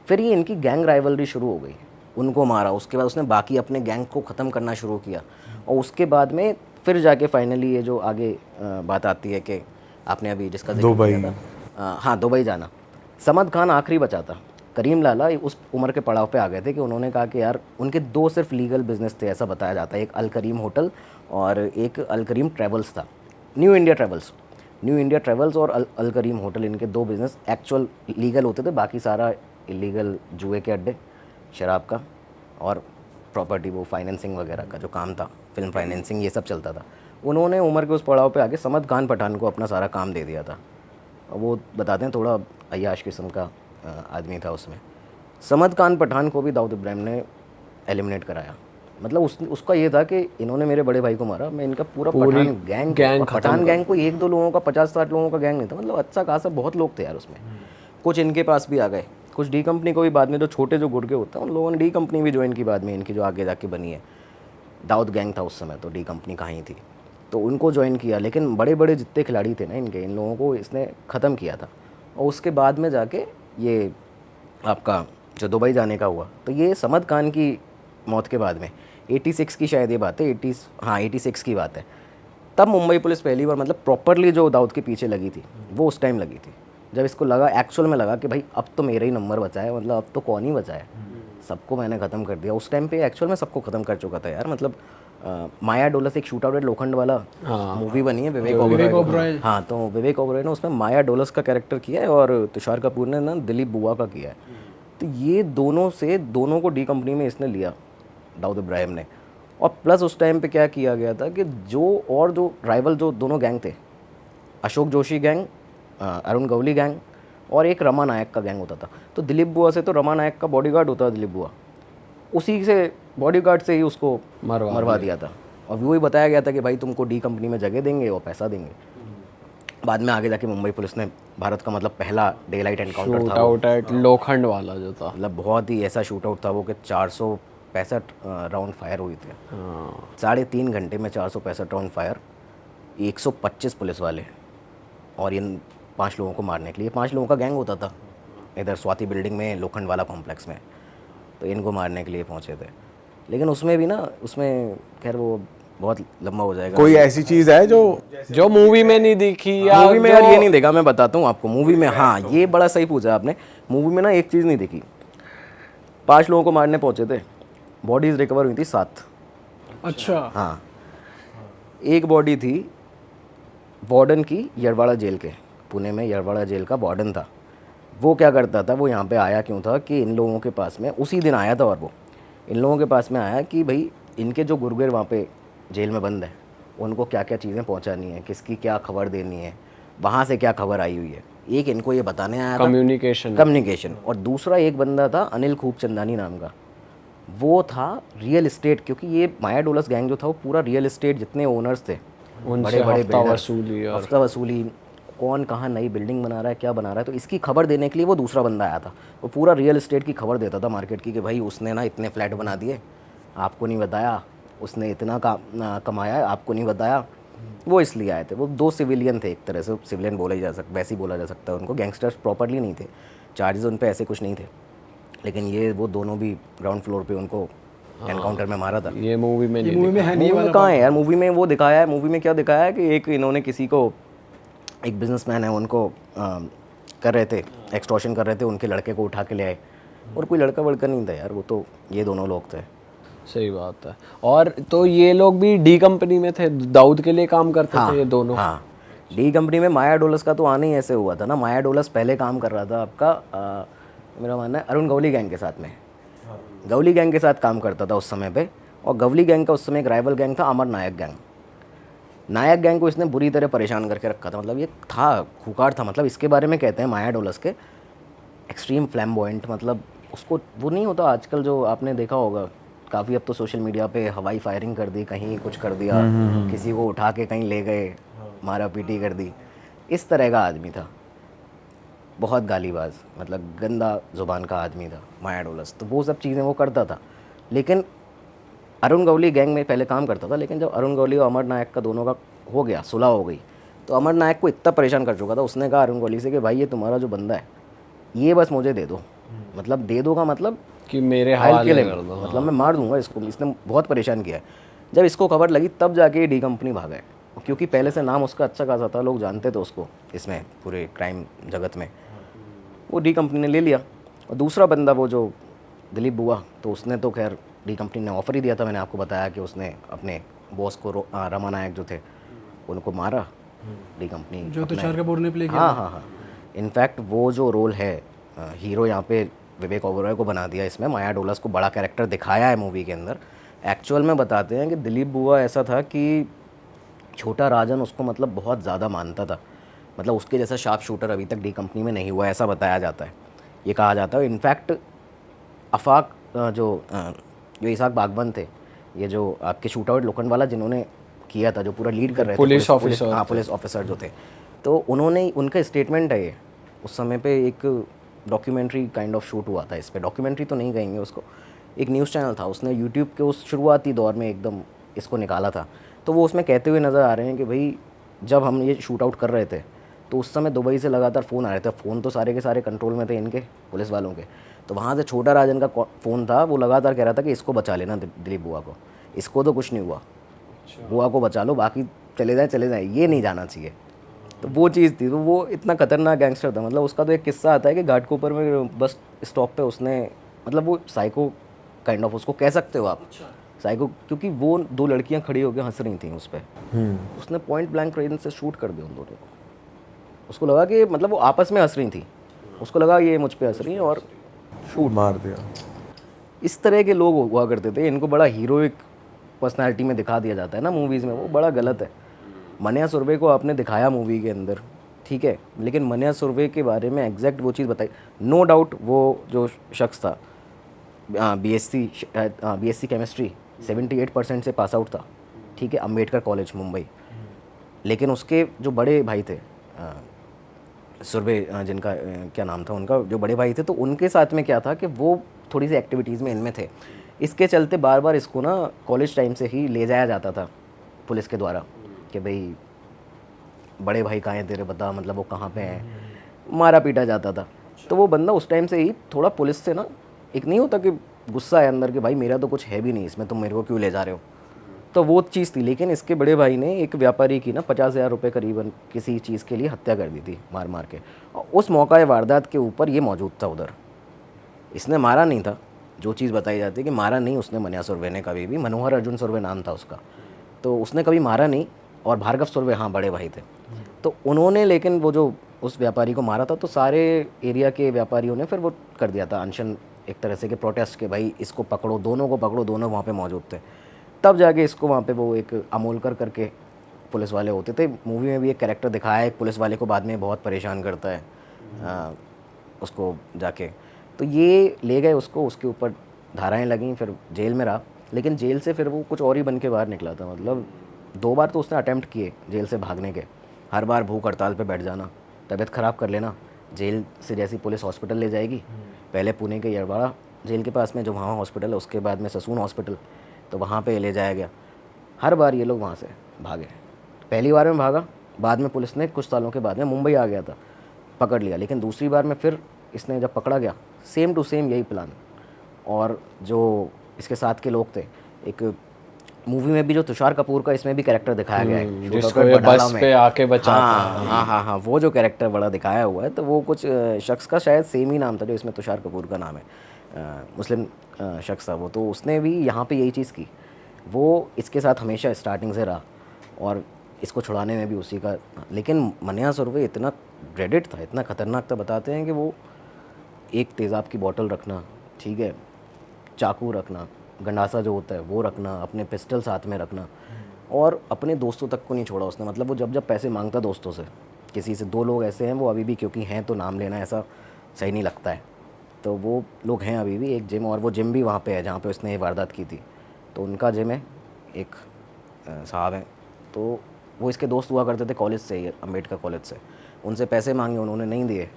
फिर ये इनकी गैंग राइवलरी शुरू हो गई, उनको मारा। उसके बाद उसने बाकी अपने गैंग को ख़त्म करना शुरू किया, और उसके बाद में फिर जाके फाइनली ये जो आगे बात आती है कि आपने अभी जिसका जिक्र किया था, हाँ दुबई जाना। समद खान आखिरी बचा था, करीम लाला उस उम्र के पड़ाव पे आ गए थे कि उन्होंने कहा कि यार उनके 2 सिर्फ लीगल बिजनेस थे ऐसा बताया जाता है, एक अल करीम होटल और एक अल करीम ट्रैवल्स था, न्यू इंडिया ट्रैवल्स और अल करीम होटल, इनके 2 बिज़नेस एक्चुअल लीगल होते थे, बाकी सारा इलीगल जुए के अड्डे, शराब का और प्रॉपर्टी वो फाइनेंसिंग वगैरह का जो काम था, फिल्म फाइनेंसिंग, ये सब चलता था। उन्होंने उम्र के उस पड़ाव पे आके समद खान पठान को अपना सारा काम दे दिया था। वो बताते हैं थोड़ा अय्याश किस्म का आदमी था उसमें। समद खान पठान को भी दाऊद इब्राहिम ने एलिमिनेट कराया, मतलब उसका ये था कि इन्होंने मेरे बड़े भाई को मारा, मैं इनका पूरा पठान गैंग को 1-2 लोगों का 50-60 लोगों का गैंग नहीं था, मतलब अच्छा खासा बहुत लोग थे यार उसमें। कुछ इनके पास भी आ गए, कुछ डी कंपनी को भी बाद में, जो छोटे जो गुर्गे होते हैं उन लोगों ने डी कंपनी भी ज्वाइन की बाद में, इनकी जो आगे जाके बनी है। दाऊद गैंग था उस समय, तो डी कंपनी कहाँ ही थी, तो उनको ज्वाइन किया। लेकिन बड़े बड़े जितने खिलाड़ी थे ना इनके, इन लोगों को इसने ख़त्म किया था। और उसके बाद में जाके ये आपका जो दुबई जाने का हुआ, तो ये समद खान की मौत के बाद में 86 की शायद ये बात है, 86 की बात है, तब मुंबई पुलिस पहली बार मतलब प्रॉपरली जो दाऊद के पीछे लगी थी वो उस टाइम लगी थी, जब इसको लगा, एक्चुअल में लगा कि भाई अब तो मेरा ही नंबर बचा है, मतलब अब तो कौन ही बचा है, सबको मैंने ख़त्म कर दिया। उस टाइम पे एक्चुअल में सबको ख़त्म कर चुका था यार, मतलब माया डोलस, एक शूट आउट एट लोखंड वाला मूवी बनी है विवेक ओबरॉय, हाँ, तो विवेक ओबरॉय ने उसमें माया डोलस का कैरेक्टर किया है और तुषार कपूर ने ना दिलीप बुआ का किया है। तो ये दोनों को डी कंपनी में इसने लिया दाऊद इब्राहिम ने। और प्लस उस टाइम पे क्या किया गया था कि जो राइवल जो दोनों गैंग थे, अशोक जोशी गैंग, अरुण गवली गैंग और एक रमा नायक का गैंग होता था। तो दिलीप बुआ से तो रमा नायक का बॉडीगार्ड होता था दिलीप बुआ, उसी से बॉडीगार्ड से ही उसको मरवा दिया था। और वही बताया गया था कि भाई तुमको डी कंपनी में जगह देंगे और पैसा देंगे। बाद में आगे जाके मुंबई पुलिस ने भारत का मतलब पहला डे लाइट एनकाउंटर था, शूट आउट एट लोखंड वाला जो था, मतलब बहुत ही ऐसा शूट आउट था वो कि 400 465 राउंड फायर हुए थे। हाँ 3.5 घंटे में 465 राउंड फायर, 125 पुलिस वाले, और इन 5 लोगों को मारने के लिए। 5 लोगों का गैंग होता था इधर स्वाति बिल्डिंग में, लोखंड वाला कॉम्प्लेक्स में, तो इनको मारने के लिए पहुंचे थे। लेकिन उसमें भी ना, उसमें खैर वो बहुत लंबा हो जाएगा। कोई ऐसी चीज है जो मूवी में नहीं दिखी या मूवी में यार ये नहीं देखा, मैं बताता हूँ आपको। मूवी में, हाँ ये बड़ा सही पूछा आपने, मूवी में ना एक चीज़ नहीं दिखी। 5 लोगों को मारने पहुंचे थे, बॉडीज रिकवर हुई थी 7। अच्छा। हाँ, एक बॉडी थी वार्डन की, यरवाड़ा जेल के, पुणे में यरवाड़ा जेल का वार्डन था। वो क्या करता था, वो यहाँ पे आया क्यों था कि इन लोगों के पास में, उसी दिन आया था, और वो इन लोगों के पास में आया कि भाई इनके जो गुर्गेर वहाँ पे जेल में बंद है, उनको क्या क्या चीज़ें पहुँचानी है, किसकी क्या खबर देनी है, वहाँ से क्या खबर आई हुई है। एक इनको ये बताने आया था, कम्युनिकेशन। और दूसरा एक बंदा था अनिल खूबचंदानी नाम का, वो था रियल इस्टेट, क्योंकि ये माया डोलस गैंग जो था वो पूरा रियल इस्टेट, जितने ओनर्स थे बड़े बड़े हफ्ता वसूली, कौन कहाँ नई बिल्डिंग बना रहा है, क्या बना रहा है, तो इसकी खबर देने के लिए वो दूसरा बंदा आया था। वो पूरा रियल इस्टेट की खबर देता था मार्केट की, कि भाई उसने ना इतने फ्लैट बना दिए, आपको नहीं बताया, उसने इतना कमाया है, आपको नहीं बताया। वो इसलिए आए थे। वो 2 सिविलियन थे, एक तरह से सिविलियन बोला ही जा सकता, वैसे ही बोला जा सकता है उनको। गैंगस्टर्स प्रॉपरली नहीं थे, चार्जेस उन पे ऐसे कुछ नहीं थे, लेकिन ये वो दोनों भी ग्राउंड फ्लोर पे उनको एनकाउंटर में मारा था। ये मूवी में नहीं मूवी में है नहीं, मूवी में कहाँ है यार, मूवी में वो दिखाया है। मूवी में क्या दिखाया है कि एक इन्होंने किसी को, एक बिजनेसमैन है, उनको कर रहे थे, एक्सटॉर्शन कर रहे थे, उनके लड़के को उठा के ले आए, और कोई लड़का वड़का नहीं था यार, वो तो ये दोनों लोग थे। सही बात है। और तो ये लोग भी डी कंपनी में थे, दाऊद के लिए काम करते थे ये दोनों। हाँ, डी कंपनी में। माया डोलस का तो आना ही ऐसे हुआ था ना, माया डोलस पहले काम कर रहा था आपका, मेरा मानना है अरुण गवली गैंग के साथ में, गवली गैंग के साथ काम करता था उस समय पे। और गवली गैंग का उस समय एक राइवल गैंग था, अमर नायक गैंग। नायक गैंग को इसने बुरी तरह परेशान करके रखा था, मतलब ये था खुकार था। मतलब इसके बारे में कहते हैं माया डोलस के, एक्सट्रीम फ्लैम्बॉयंट, मतलब उसको वो नहीं होता आजकल जो आपने देखा होगा काफ़ी, अब तो सोशल मीडिया पे हवाई फायरिंग कर दी, कहीं कुछ कर दिया, किसी को उठा के कहीं ले गए, मारा पीटी कर दी, इस तरह का आदमी था। बहुत गालीबाज, मतलब गंदा ज़ुबान का आदमी था माया डोलस। तो वो सब चीज़ें वो करता था। लेकिन अरुण गवली गैंग में पहले काम करता था, लेकिन जब अरुण गवली और अमर नायक का दोनों का हो गया, सुलह हो गई, तो अमर नायक को इतना परेशान कर चुका था, उसने कहा अरुण गवली से कि भाई ये तुम्हारा जो बंदा है ये बस मुझे दे दो। मतलब दे दो का मतलब कि मेरे हवाले कर दो, मतलब मैं मार दूंगा इसको। इसने बहुत परेशान किया है। जब इसको खबर लगी तब जाके डी कंपनी भागा है, क्योंकि पहले से नाम उसका अच्छा खासा था, लोग जानते थे उसको इसमें, पूरे क्राइम जगत में। वो डी कंपनी ने ले लिया। और दूसरा बंदा वो जो दिलीप बुआ, तो उसने तो खैर डी कंपनी ने ऑफर ही दिया था, मैंने आपको बताया कि उसने अपने बॉस को रमा नायक जो थे उनको मारा। डी कंपनी जो तुषार कपूर ने प्ले किया। हाँ हाँ हाँ, इनफैक्ट वो जो रोल है हीरो यहाँ पे विवेक ओबरॉय को बना दिया इसमें, माया डोलस को बड़ा कैरेक्टर दिखाया है मूवी के अंदर। एक्चुअल में बताते हैं कि दिलीप बुआ ऐसा था कि छोटा राजन उसको मतलब बहुत ज़्यादा मानता था, मतलब उसके जैसा शार्प शूटर अभी तक डी कंपनी में नहीं हुआ, ऐसा बताया जाता है, ये कहा जाता है। इनफैक्ट अफाक जो इसाक बागवन थे, ये जो आपके शूट आउट लोखंड वाला जिन्होंने किया था, जो पूरा लीड कर रहे थे, पुलिस ऑफिसर, हाँ पुलिस ऑफिसर जो थे, तो उन्होंने, उनका स्टेटमेंट है ये। उस समय पे एक डॉक्यूमेंट्री काइंड ऑफ शूट हुआ था इस पर, डॉक्यूमेंट्री तो नहीं कहेंगे उसको, एक न्यूज़ चैनल था, उसने यूट्यूब के उस शुरुआती दौर में एकदम इसको निकाला था। तो वो उसमें कहते हुए नज़र आ रहे हैं कि भाई जब हम ये शूट आउट कर रहे थे तो उस समय दुबई से लगातार फ़ोन आ रहे थे। फ़ोन तो सारे के सारे कंट्रोल में थे इनके पुलिस वालों के, तो वहाँ से छोटा राजन का फ़ोन था, वो लगातार कह रहा था कि इसको बचा लेना दिलीप बुआ को, इसको तो कुछ नहीं हुआ, बुआ को बचा लो, बाकी चले जाए, ये नहीं जाना चाहिए। तो वो चीज़ थी। तो वो इतना खतरनाक गैंगस्टर था। मतलब उसका तो एक किस्सा आता है कि घाटकोपर में बस स्टॉप पे उसने, मतलब वो साइको काइंड ऑफ उसको कह सकते हो आप, साइको, क्योंकि वो 2 लड़कियां खड़ी होकर हंस रही थी उस पर, उसने पॉइंट ब्लैंक रेंज से शूट कर दिया उन दोनों को। उसको लगा कि मतलब वो आपस में हंस रही थी, उसको लगा ये मुझ पे हंस रही हैं, और शूट मार दिया। इस तरह के लोग हुआ करते थे। इनको बड़ा हीरोइक पर्सनालिटी में दिखा दिया जाता है ना मूवीज़ में, वो बड़ा गलत है। मन्या सुरभि को आपने दिखाया मूवी के अंदर, ठीक है, लेकिन मन्या सुरभि के बारे में एग्जैक्ट वो चीज़ बताई। नो डाउट वो जो शख्स था बीएससी केमिस्ट्री 78% से पास आउट था, ठीक है, अम्बेडकर कॉलेज मुंबई। लेकिन उसके जो बड़े भाई थे सुरभि, जिनका क्या नाम था उनका, जो बड़े भाई थे, तो उनके साथ में क्या था कि वो थोड़ी सी एक्टिविटीज़ में इनमें थे। इसके चलते बार बार इसको ना कॉलेज टाइम से ही ले जाया जाता था पुलिस के द्वारा कि भाई बड़े भाई कहाँ हैं तेरे, बता मतलब वो कहाँ पे हैं, मारा पीटा जाता था। तो वो बंदा उस टाइम से ही थोड़ा पुलिस से ना, एक नहीं होता कि गुस्सा है अंदर कि भाई मेरा तो कुछ है भी नहीं इसमें, तुम मेरे को क्यों ले जा रहे हो, तो वो चीज़ थी। लेकिन इसके बड़े भाई ने एक व्यापारी की ना 50,000 रुपये करीबन किसी चीज़ के लिए हत्या कर दी थी मार मार के, और उस मौका वारदात के ऊपर ये मौजूद था उधर। इसने मारा नहीं था, जो चीज़ बताई जाती है कि मारा नहीं उसने मन्या सुरवे ने कभी भी, मनोहर अर्जुन सुरवे नाम था उसका, तो उसने कभी मारा नहीं। और भार्गव सुरवे हाँ बड़े भाई थे, तो उन्होंने लेकिन वो जो उस व्यापारी को मारा था तो सारे एरिया के व्यापारियों ने फिर वो कर दिया था अनशन एक तरह से कि प्रोटेस्ट के भाई इसको पकड़ो, दोनों को पकड़ो, दोनों वहाँ पे मौजूद थे। तब जाके इसको वहाँ पे वो एक अमोलकर करके पुलिस वाले होते थे, मूवी में भी एक कैरेक्टर दिखाया है, एक पुलिस वाले को बाद में बहुत परेशान करता है उसको जाके, तो ये ले गए उसको, उसके ऊपर धाराएं लगीं, फिर जेल में रहा। लेकिन जेल से फिर वो कुछ और ही बन के बाहर निकला था। मतलब 2 बार तो उसने अटेम्प्ट किए जेल से भागने के, हर बार भूख हड़ताल पे बैठ जाना, तबीयत ख़राब कर लेना, जेल से जैसी पुलिस हॉस्पिटल ले जाएगी, पहले पुणे के यड़वाड़ा जेल के पास में जो वहाँ हॉस्पिटल है, उसके बाद में ससून हॉस्पिटल, तो वहाँ पे ले जाया गया। हर बार ये लोग वहाँ से भागे। पहली बार में भागा, बाद में पुलिस ने कुछ सालों के बाद में मुंबई आ गया था, पकड़ लिया। लेकिन दूसरी बार में फिर इसने जब पकड़ा गया, सेम टू सेम यही प्लान। और जो इसके साथ के लोग थे, एक मूवी में भी जो तुषार कपूर का इसमें भी कैरेक्टर दिखाया गया है, जिसको ये बस पे आके बचाता है। हाँ, वो जो कैरेक्टर बड़ा दिखाया हुआ है, तो वो कुछ शख्स का शायद सेम ही नाम था जो इसमें तुषार कपूर का नाम है, मुस्लिम शख्स था वो, तो उसने भी यहाँ पे यही चीज़ की। वो इसके साथ हमेशा स्टार्टिंग से रहा और इसको छुड़ाने में भी उसी का। लेकिन मन्या सुरवे इतना ड्रेडेड था, इतना ख़तरनाक था, बताते हैं कि वो एक तेज़ाब की बोतल रखना, ठीक है, चाकू रखना, गंडासा जो होता है वो रखना, अपने पिस्टल साथ में रखना, और अपने दोस्तों तक को नहीं छोड़ा उसने। मतलब वो जब जब पैसे मांगता दोस्तों से, किसी से, 2 लोग ऐसे हैं वो अभी भी, क्योंकि हैं तो नाम लेना ऐसा सही नहीं लगता है, तो वो लोग हैं अभी भी, एक जिम, और वो जिम भी वहाँ पे है जहाँ पे उसने ये वारदात की थी, तो उनका जिम है, एक साहब हैं, तो वो इसके दोस्त हुआ करते थे कॉलेज से ही, अम्बेडकर कॉलेज से। उनसे पैसे मांगे, उन्होंने नहीं दिए,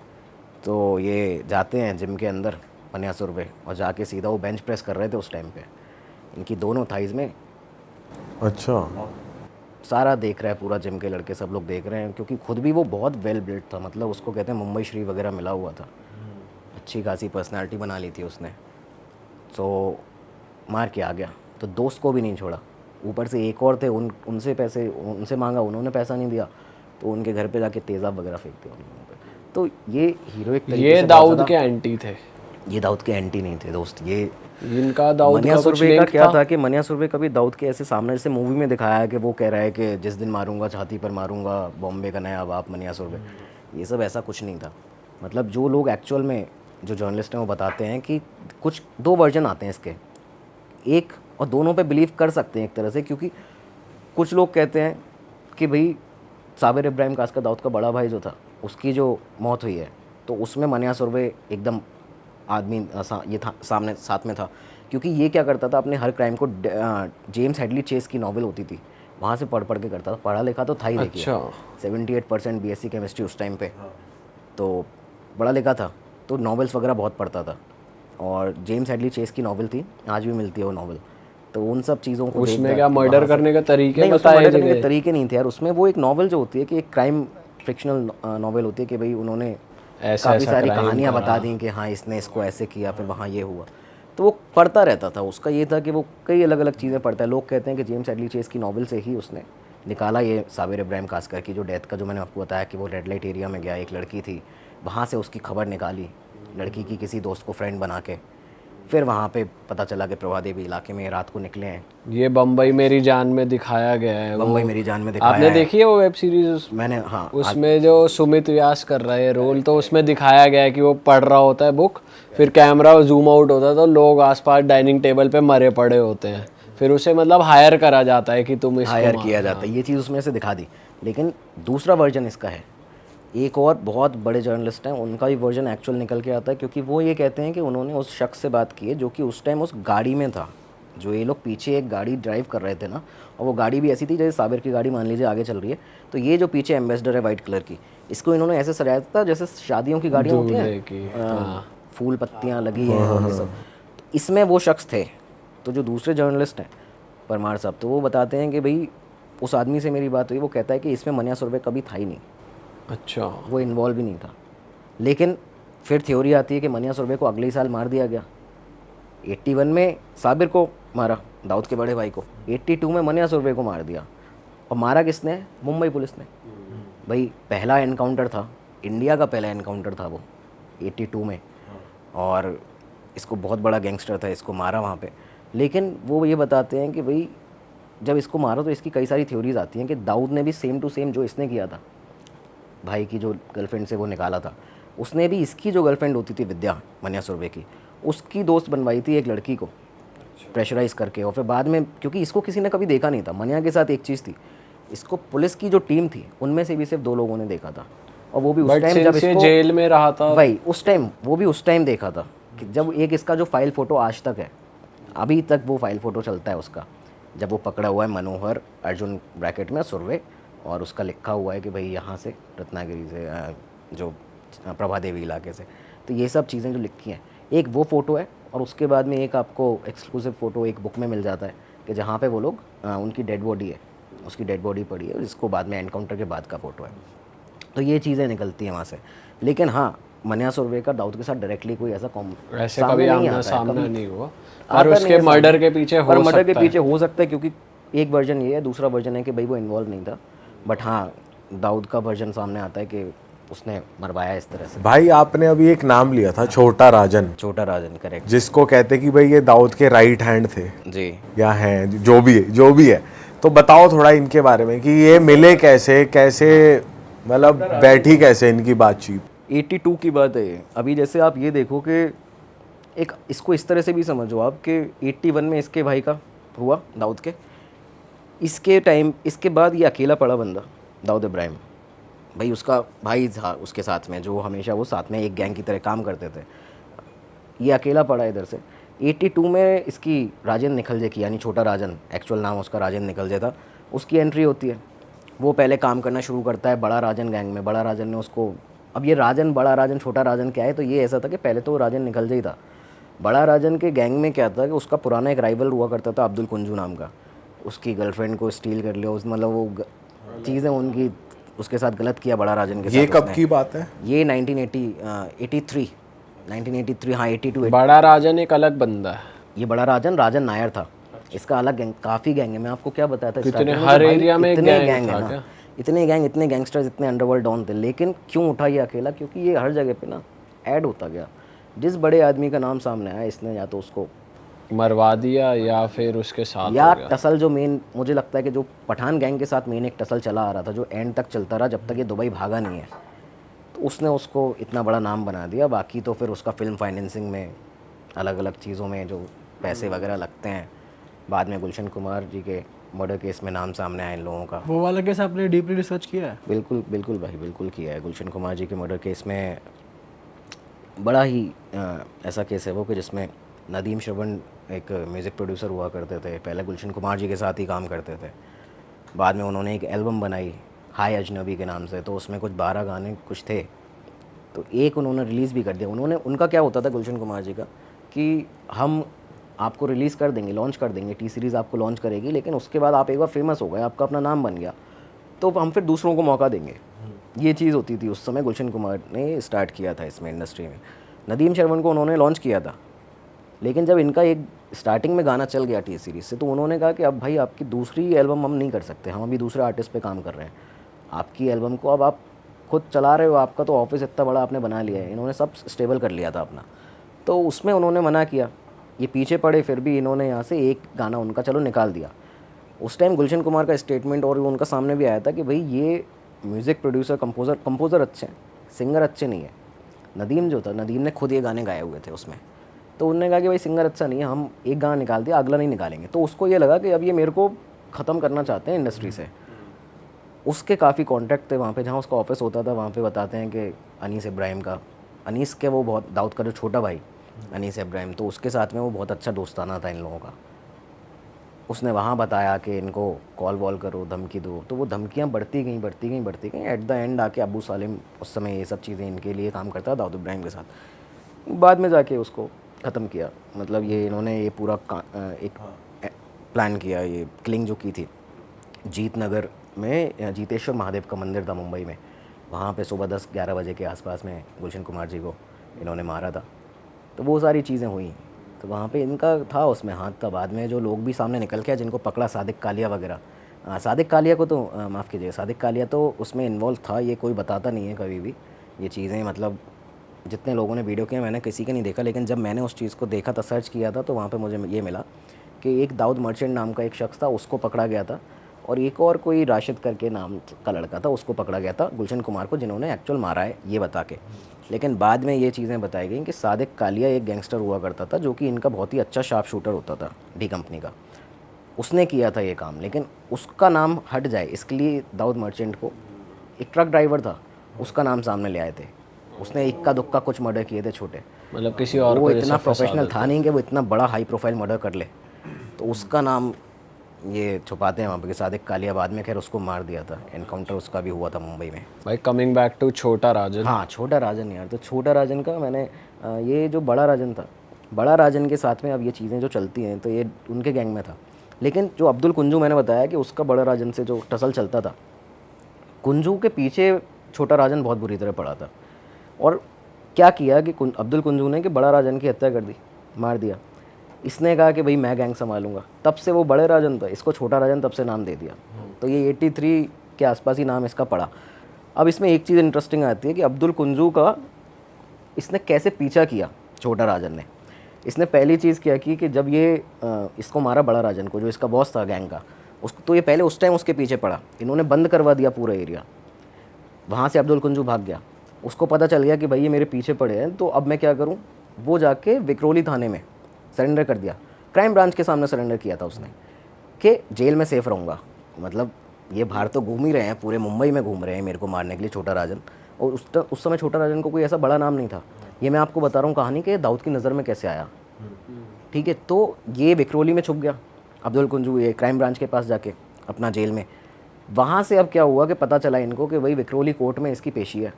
तो ये जाते हैं जिम के अंदर मन्या सुरवे, और जाके सीधा वो बेंच प्रेस कर रहे थे उस टाइम पे, इनकी दोनों थाइज़ में। अच्छा, सारा देख रहा है पूरा जिम के लड़के, सब लोग देख रहे हैं, क्योंकि खुद भी वो बहुत वेल बिल्ड था। मतलब उसको कहते हैं मुंबई श्री वगैरह मिला हुआ था, अच्छी खासी पर्सनालिटी बना ली थी उसने। तो मार के आ गया, तो दोस्त को भी नहीं छोड़ा, ऊपर से एक और थे, उनसे पैसे उनसे मांगा, उन्होंने पैसा नहीं दिया, तो उनके घर पे जाके तेज़ाब वगैरह फेंक दिया उन्होंने। तो ये हीरो एक तरीके ये से दाऊद के एंटी थे। ये दाऊद के एंटी नहीं थे दोस्त, ये इनका दाऊद मन्या का कुछ सुरवे का लिंक क्या था? था कि मन्या सुरवे कभी दाऊद के ऐसे सामने, जैसे मूवी में दिखाया है कि वो कह रहा है कि जिस दिन मारूंगा छाती पर मारूंगा, बॉम्बे का नया बाप मन्या सुरवे, ये सब ऐसा कुछ नहीं था। मतलब जो लोग एक्चुअल में जो जर्नलिस्ट हैं वो बताते हैं कि कुछ 2 वर्जन आते हैं इसके, एक और दोनों पे बिलीव कर सकते हैं एक तरह से, क्योंकि कुछ लोग कहते हैं कि भाई साबिर इब्राहिम कासका दाऊद का बड़ा भाई जो था, उसकी जो मौत हुई है, तो उसमें मन्या सुरवे एकदम आदमी ये था, सामने साथ में था, क्योंकि ये क्या करता था, अपने हर क्राइम को जेम्स हेडली चेस की नॉवल होती थी वहाँ से पढ़ के करता था। पढ़ा लिखा तो था ही, देखिए 78% BSc केमिस्ट्री उस टाइम पे, तो पढ़ा लिखा था, तो नॉवेल्स वगैरह बहुत पढ़ता था। और जेम्स हेडली चेस की नॉवल थी, आज भी मिलती है वो नॉवल, तो उन सब चीज़ों को उसमें क्या मर्डर करने का तरीके नहीं, बताए मर्डर करने गए? के तरीके नहीं थे यार उसमें। वो एक नॉवल जो होती है कि एक क्राइम फिक्शनल नॉवल होती है कि भाई उन्होंने काफ़ी सारी कहानियाँ बता दी कि हाँ इसने इसको ऐसे किया, फिर वहाँ ये हुआ, तो वो पढ़ता रहता था। उसका ये था कि वो कई अलग अलग चीज़ें पढ़ता है। लोग कहते हैं कि जेम्स हेडली चेस की नॉवल से ही उसने निकाला ये साबिर इब्राहिम कासकर की जो डेथ का, जो मैंने आपको बताया कि वो रेड लाइट एरिया में गया, एक लड़की थी, वहाँ से उसकी खबर निकाली लड़की की किसी दोस्त को फ्रेंड बना के, फिर वहाँ पे पता चला कि प्रभा देवी इलाके में रात को निकले हैं। ये बम्बई मेरी जान में दिखाया गया है। बम्बई मेरी जान में दिखाया आपने देखी है वो वेब सीरीज? मैंने, हाँ। उसमें जो सुमित व्यास कर रहा है रोल, तो उसमें दिखाया गया है कि वो पढ़ रहा होता है बुक, फिर कैमरा जूम आउट होता है तो लोग आसपास डाइनिंग टेबल पे मरे पड़े होते हैं, फिर उसे मतलब हायर करा जाता है कि तुम इसको हायर किया जाता है, ये चीज़ उसमें से दिखा दी। लेकिन दूसरा वर्जन इसका है, एक और बहुत बड़े जर्नलिस्ट हैं, उनका भी वर्जन एक्चुअल निकल के आता है, क्योंकि वो ये कहते हैं कि उन्होंने उस शख्स से बात की है जो कि उस टाइम उस गाड़ी में था, जो ये लोग पीछे एक गाड़ी ड्राइव कर रहे थे ना, और वो गाड़ी भी ऐसी थी जैसे साबिर की गाड़ी मान लीजिए आगे चल रही है, तो ये जो पीछे एम्बेसडर है वाइट कलर की, इसको इन्होंने ऐसे सजाया था जैसे शादियों की गाड़ियाँ होती हैं, फूल पत्तियाँ लगी हैं और ये सब। तो इसमें वो शख्स थे तो जो दूसरे जर्नलिस्ट हैं परमार साहब, तो वो बताते हैं कि भाई उस आदमी से मेरी बात हुई, वो कहता है कि इसमें मनिया सुरवे कभी था ही नहीं, अच्छा, वो इन्वॉल्व ही नहीं था। लेकिन फिर थ्योरी आती है कि मनिया सुरवे को अगले ही साल मार दिया गया। 81 में साबिर को मारा, दाऊद के बड़े भाई को, 82 में मनिया सुरवे को मार दिया। और मारा किसने? मुंबई पुलिस ने। भाई पहला एनकाउंटर था, इंडिया का पहला एनकाउंटर था वो 82 में, और इसको बहुत बड़ा गैंगस्टर था, इसको मारा वहाँ पे। लेकिन वो ये बताते हैं कि भाई जब इसको मारा तो इसकी कई सारी थ्योरीज आती हैं कि दाऊद ने भी सेम टू सेम जो इसने किया था, भाई की जो गर्लफ्रेंड से वो निकाला था, उसने भी इसकी जो गर्लफ्रेंड होती थी विद्या मनिया सुरवे की, उसकी दोस्त बनवाई थी एक लड़की को प्रेशराइज करके। और फिर बाद में, क्योंकि इसको किसी ने कभी देखा नहीं था, मनिया के साथ एक चीज़ थी, इसको पुलिस की जो टीम थी उनमें से भी सिर्फ 2 लोगों ने देखा था, और वो भी उस टाइम जब इसको जेल में रहा था, भाई उस टाइम, वो भी उस टाइम देखा था कि जब एक इसका जो फाइल फ़ोटो आज तक है, अभी तक वो फाइल फ़ोटो चलता है उसका, जब वो पकड़ा हुआ है मनोहर अर्जुन ब्रैकेट में सुरवे, और उसका लिखा हुआ है कि भाई यहाँ से रत्नागिरी से, जो प्रभा देवी इलाके से। तो ये सब चीज़ें जो लिखी हैं, एक वो फ़ोटो है, और उसके बाद में एक आपको एक्सक्लूसिव फ़ोटो एक बुक में मिल जाता है कि जहाँ पे वो लोग उनकी डेड बॉडी है, उसकी डेड बॉडी पड़ी है, जिसको बाद में एनकाउंटर के बाद का फ़ोटो है। तो ये चीज़ें निकलती हैं वहाँ से। लेकिन हाँ, मनिया सुरवे का दाऊद के साथ डायरेक्टली कोई ऐसा ऐसे कभी आमना सामना नहीं हुआ, और आता उसके नहीं है मर्डर के पीछे हो पर मर्डर सकता के पीछे हो सकता है, क्योंकि एक वर्जन ये है, दूसरा वर्जन है कि भाई वो इन्वॉल्व नहीं था। बट हाँ, दाऊद का वर्जन सामने आता है कि उसने मरवाया इस तरह से। भाई आपने अभी एक नाम लिया था, छोटा राजन, छोटा राजन, करेक्ट, जिसको कहते कि भाई ये दाऊद के राइट हैंड थे जी। या हैं, जो भी है। तो बताओ थोड़ा इनके बारे में कि ये मिले कैसे, मतलब बैठी कैसे इनकी बातचीत। 82 की बात है ये। अभी जैसे आप ये देखो कि एक इसको इस तरह से भी समझो आप कि 81 में इसके भाई का हुआ, दाऊद के, इसके टाइम, इसके बाद ये अकेला पड़ा बंदा दाऊद इब्राहिम, भाई उसका भाई था उसके साथ में, जो हमेशा वो साथ में एक गैंग की तरह काम करते थे, ये अकेला पड़ा इधर से। 82 में इसकी राजन निखलजे की, यानी छोटा राजन, एक्चुअल नाम उसका राजन निखलजे था, उसकी एंट्री होती है। वो पहले काम करना शुरू करता है बड़ा राजन गैंग में। बड़ा राजन ने उसको, अब ये राजन, बड़ा राजन, छोटा राजन क्या है, तो ये ऐसा था कि पहले तो राजन निखलजे ही था। बड़ा राजन के गैंग में क्या था कि उसका पुराना एक राइवल हुआ करता था अब्दुल कुंजू नाम का, उसकी गर्लफ्रेंड को स्टील कर लिया, उस मतलब वो चीज़ें उनकी, उसके साथ गलत किया बड़ा राजन के साथ। ये कब की बात है? ये 1983, हाँ 82। बड़ा राजन एक अलग बंदा है, ये बड़ा राजन राजन नायर था, इसका अलग गैंग, काफ़ी गैंग है। मैं आपको क्या बताया था, कितने starting में हर कि भाई एरिया में इतने गैंग गैंग था है ना, क्या? इतने गैंग, इतने गैंगस्टर्स, इतने अंडरवर्ल्ड डॉन थे। लेकिन क्यों उठा ये अकेला? क्योंकि ये हर जगह पे ना ऐड होता गया। जिस बड़े आदमी का नाम सामने आया, इसने या तो उसको मरवा दिया या फिर उसके साथ या हो गया। टसल, जो मेन मुझे लगता है कि जो पठान गैंग के साथ मेन एक टसल चला आ रहा था, जो एंड तक चलता रहा जब तक ये दुबई भागा नहीं है, तो उसने उसको इतना बड़ा नाम बना दिया। बाकी तो फिर उसका फिल्म फाइनेंसिंग में, अलग अलग चीज़ों में जो पैसे वगैरह लगते हैं, बाद में गुलशन कुमार जी के मर्डर केस में नाम सामने आया इन लोगों का। वो वाला केस आपने डीपली रिसर्च किया है? बिल्कुल बिल्कुल भाई, बिल्कुल किया है। गुलशन कुमार जी के मर्डर केस में बड़ा ही ऐसा केस है वो कि जिसमें नदीम श्रवण एक म्यूज़िक प्रोड्यूसर हुआ करते थे, पहले गुलशन कुमार जी के साथ ही काम करते थे। बाद में उन्होंने एक एल्बम बनाई हाय अजनबी के नाम से, तो उसमें कुछ 12 गाने कुछ थे, तो एक उन्होंने रिलीज़ भी कर दिया। उनका क्या होता था गुलशन कुमार जी का कि हम आपको रिलीज़ कर देंगे, लॉन्च कर देंगे, टी सीरीज़ आपको लॉन्च करेगी, लेकिन उसके बाद आप एक बार फेमस हो गए, आपका अपना नाम बन गया, तो हम फिर दूसरों को मौका देंगे। ये चीज़ होती थी उस समय। गुलशन कुमार ने स्टार्ट किया था इसमें इंडस्ट्री में। नदीम श्रवण को उन्होंने लॉन्च किया था, लेकिन जब इनका एक स्टार्टिंग में गाना चल गया टी सीरीज़ से, तो उन्होंने कहा कि अब भाई आपकी दूसरी एल्बम हम नहीं कर सकते, हम अभी दूसरे आर्टिस्ट पे काम कर रहे हैं, आपकी एल्बम को अब आप खुद चला रहे हो, आपका तो ऑफिस इतना बड़ा आपने बना लिया है। इन्होंने सब स्टेबल कर लिया था अपना, तो उसमें उन्होंने मना किया। ये पीछे पड़े, फिर भी इन्होंने यहाँ से एक गाना उनका चलो निकाल दिया। उस टाइम गुलशन कुमार का स्टेटमेंट और उनका सामने भी आया था कि भाई ये म्यूज़िक प्रोड्यूसर, कंपोज़र अच्छे हैं, सिंगर अच्छे नहीं है। नदीम जो था, नदीम ने खुद ये गाने गाए हुए थे उसमें, तो उन्होंने कहा कि भाई सिंगर अच्छा नहीं है, हम एक गाना निकाल दिया, अगला नहीं निकालेंगे। तो उसको ये लगा कि अब ये मेरे को ख़त्म करना चाहते हैं इंडस्ट्री से। उसके काफ़ी कॉन्टैक्ट थे वहाँ पे, जहाँ उसका ऑफिस होता था, वहाँ पे बताते हैं कि अनीस इब्राहिम का, अनीस के वो बहुत, दाऊद का जो छोटा भाई अनीस इब्राहिम, तो उसके साथ में वो बहुत अच्छा दोस्ताना था इन लोगों का। उसने वहाँ बताया कि इनको कॉल वॉल करो, धमकी दो, तो वो धमकियाँ बढ़ती गई। एट द एंड आके अबू सालिम उस समय ये सब चीज़ें इनके लिए काम करता था दाऊद इब्राहिम के साथ। बाद में जाके उसको ख़त्म किया। मतलब ये इन्होंने ये पूरा एक प्लान किया, ये किलिंग जो की थी जीत नगर में, जीतेश्वर महादेव का मंदिर था मुंबई में, वहाँ पे सुबह 10-11 बजे के आसपास में गुलशन कुमार जी को इन्होंने मारा था। तो वो सारी चीज़ें हुई, तो वहाँ पे इनका था उसमें हाथ था। बाद में जो लोग भी सामने निकल के आए, जिनको पकड़ा, सादिक कालिया वगैरह, सादिक कालिया को तो माफ़ कीजिए, सादिक कालिया तो उसमें इन्वॉल्व था, ये कोई बताता नहीं है कभी भी ये चीज़ें। मतलब जितने लोगों ने वीडियो किया, मैंने किसी का नहीं देखा, लेकिन जब मैंने उस चीज़ को देखा था, सर्च किया था, तो वहाँ पे मुझे ये मिला कि एक दाऊद मर्चेंट नाम का एक शख्स था, उसको पकड़ा गया था, और एक और कोई राशिद करके नाम का लड़का था, उसको पकड़ा गया था गुलशन कुमार को, जिन्होंने एक्चुअल मारा है ये बता के। लेकिन बाद में ये चीज़ें बताई गई कि सादिक कालिया एक गैंगस्टर हुआ करता था, जो कि इनका बहुत ही अच्छा शार्प शूटर होता था, डी कंपनी का, उसने किया था ये काम। लेकिन उसका नाम हट जाए इसके लिए दाऊद मर्चेंट को, एक ट्रक ड्राइवर था, उसका नाम सामने ले आए थे। उसने इक्का दुक्का कुछ मर्डर किए थे छोटे, मतलब किसी और वो को इतना जैसा फंसा प्रोफेशनल देते था नहीं कि वो इतना बड़ा हाई प्रोफाइल मर्डर कर ले, तो उसका नाम ये छुपाते हैं वहाँ पे कि सादिक कालिया। बाद में खैर उसको मार दिया था, एनकाउंटर उसका भी हुआ था मुंबई में। भाई कमिंग बैक टू छोटा राजन, हाँ, छोटा राजन यार, तो छोटा राजन का मैंने ये जो बड़ा राजन था, बड़ा राजन के साथ में अब ये चीज़ें जो चलती हैं, तो ये उनके गैंग में था। लेकिन जो अब्दुल कुंजू मैंने बताया कि उसका बड़ा राजन से जो टसल चलता था, कुंजू के पीछे छोटा राजन बहुत बुरी तरह पड़ा था। और क्या किया कि अब्दुल कुंजू ने कि बड़ा राजन की हत्या कर दी, मार दिया। इसने कहा कि भाई मैं गैंग संभालूंगा, तब से वो बड़े राजन था, इसको छोटा राजन तब से नाम दे दिया। तो ये 83 के आसपास ही नाम इसका पड़ा। अब इसमें एक चीज़ इंटरेस्टिंग आती है कि अब्दुल कुंजू का इसने कैसे पीछा किया छोटा राजन ने। इसने पहली चीज़ क्या की कि जब ये इसको मारा बड़ा राजन को, जो इसका बॉस था गैंग का, उसको तो ये पहले उस टाइम उसके पीछे पड़ा, इन्होंने बंद करवा दिया पूरा एरिया। वहाँ से अब्दुल कुंजू भाग गया, उसको पता चल गया कि भाई ये मेरे पीछे पड़े हैं, तो अब मैं क्या करूँ। वो जाके विक्रोली थाने में सरेंडर कर दिया, क्राइम ब्रांच के सामने सरेंडर किया था उसने कि जेल में सेफ रहूँगा। मतलब ये बाहर तो घूम ही रहे हैं, पूरे मुंबई में घूम रहे हैं मेरे को मारने के लिए छोटा राजन। और उस समय छोटा राजन को कोई ऐसा बड़ा नाम नहीं था। ये मैं आपको बता रहा हूँ कहानी कि दाऊद की नज़र में कैसे आया, ठीक है। तो ये विक्रोली में छुप गया अब्दुल कुंजू, ये क्राइम ब्रांच के पास जाके अपना जेल में। वहाँ से अब क्या हुआ कि पता चला इनको कि भाई विक्रोली कोर्ट में इसकी पेशी है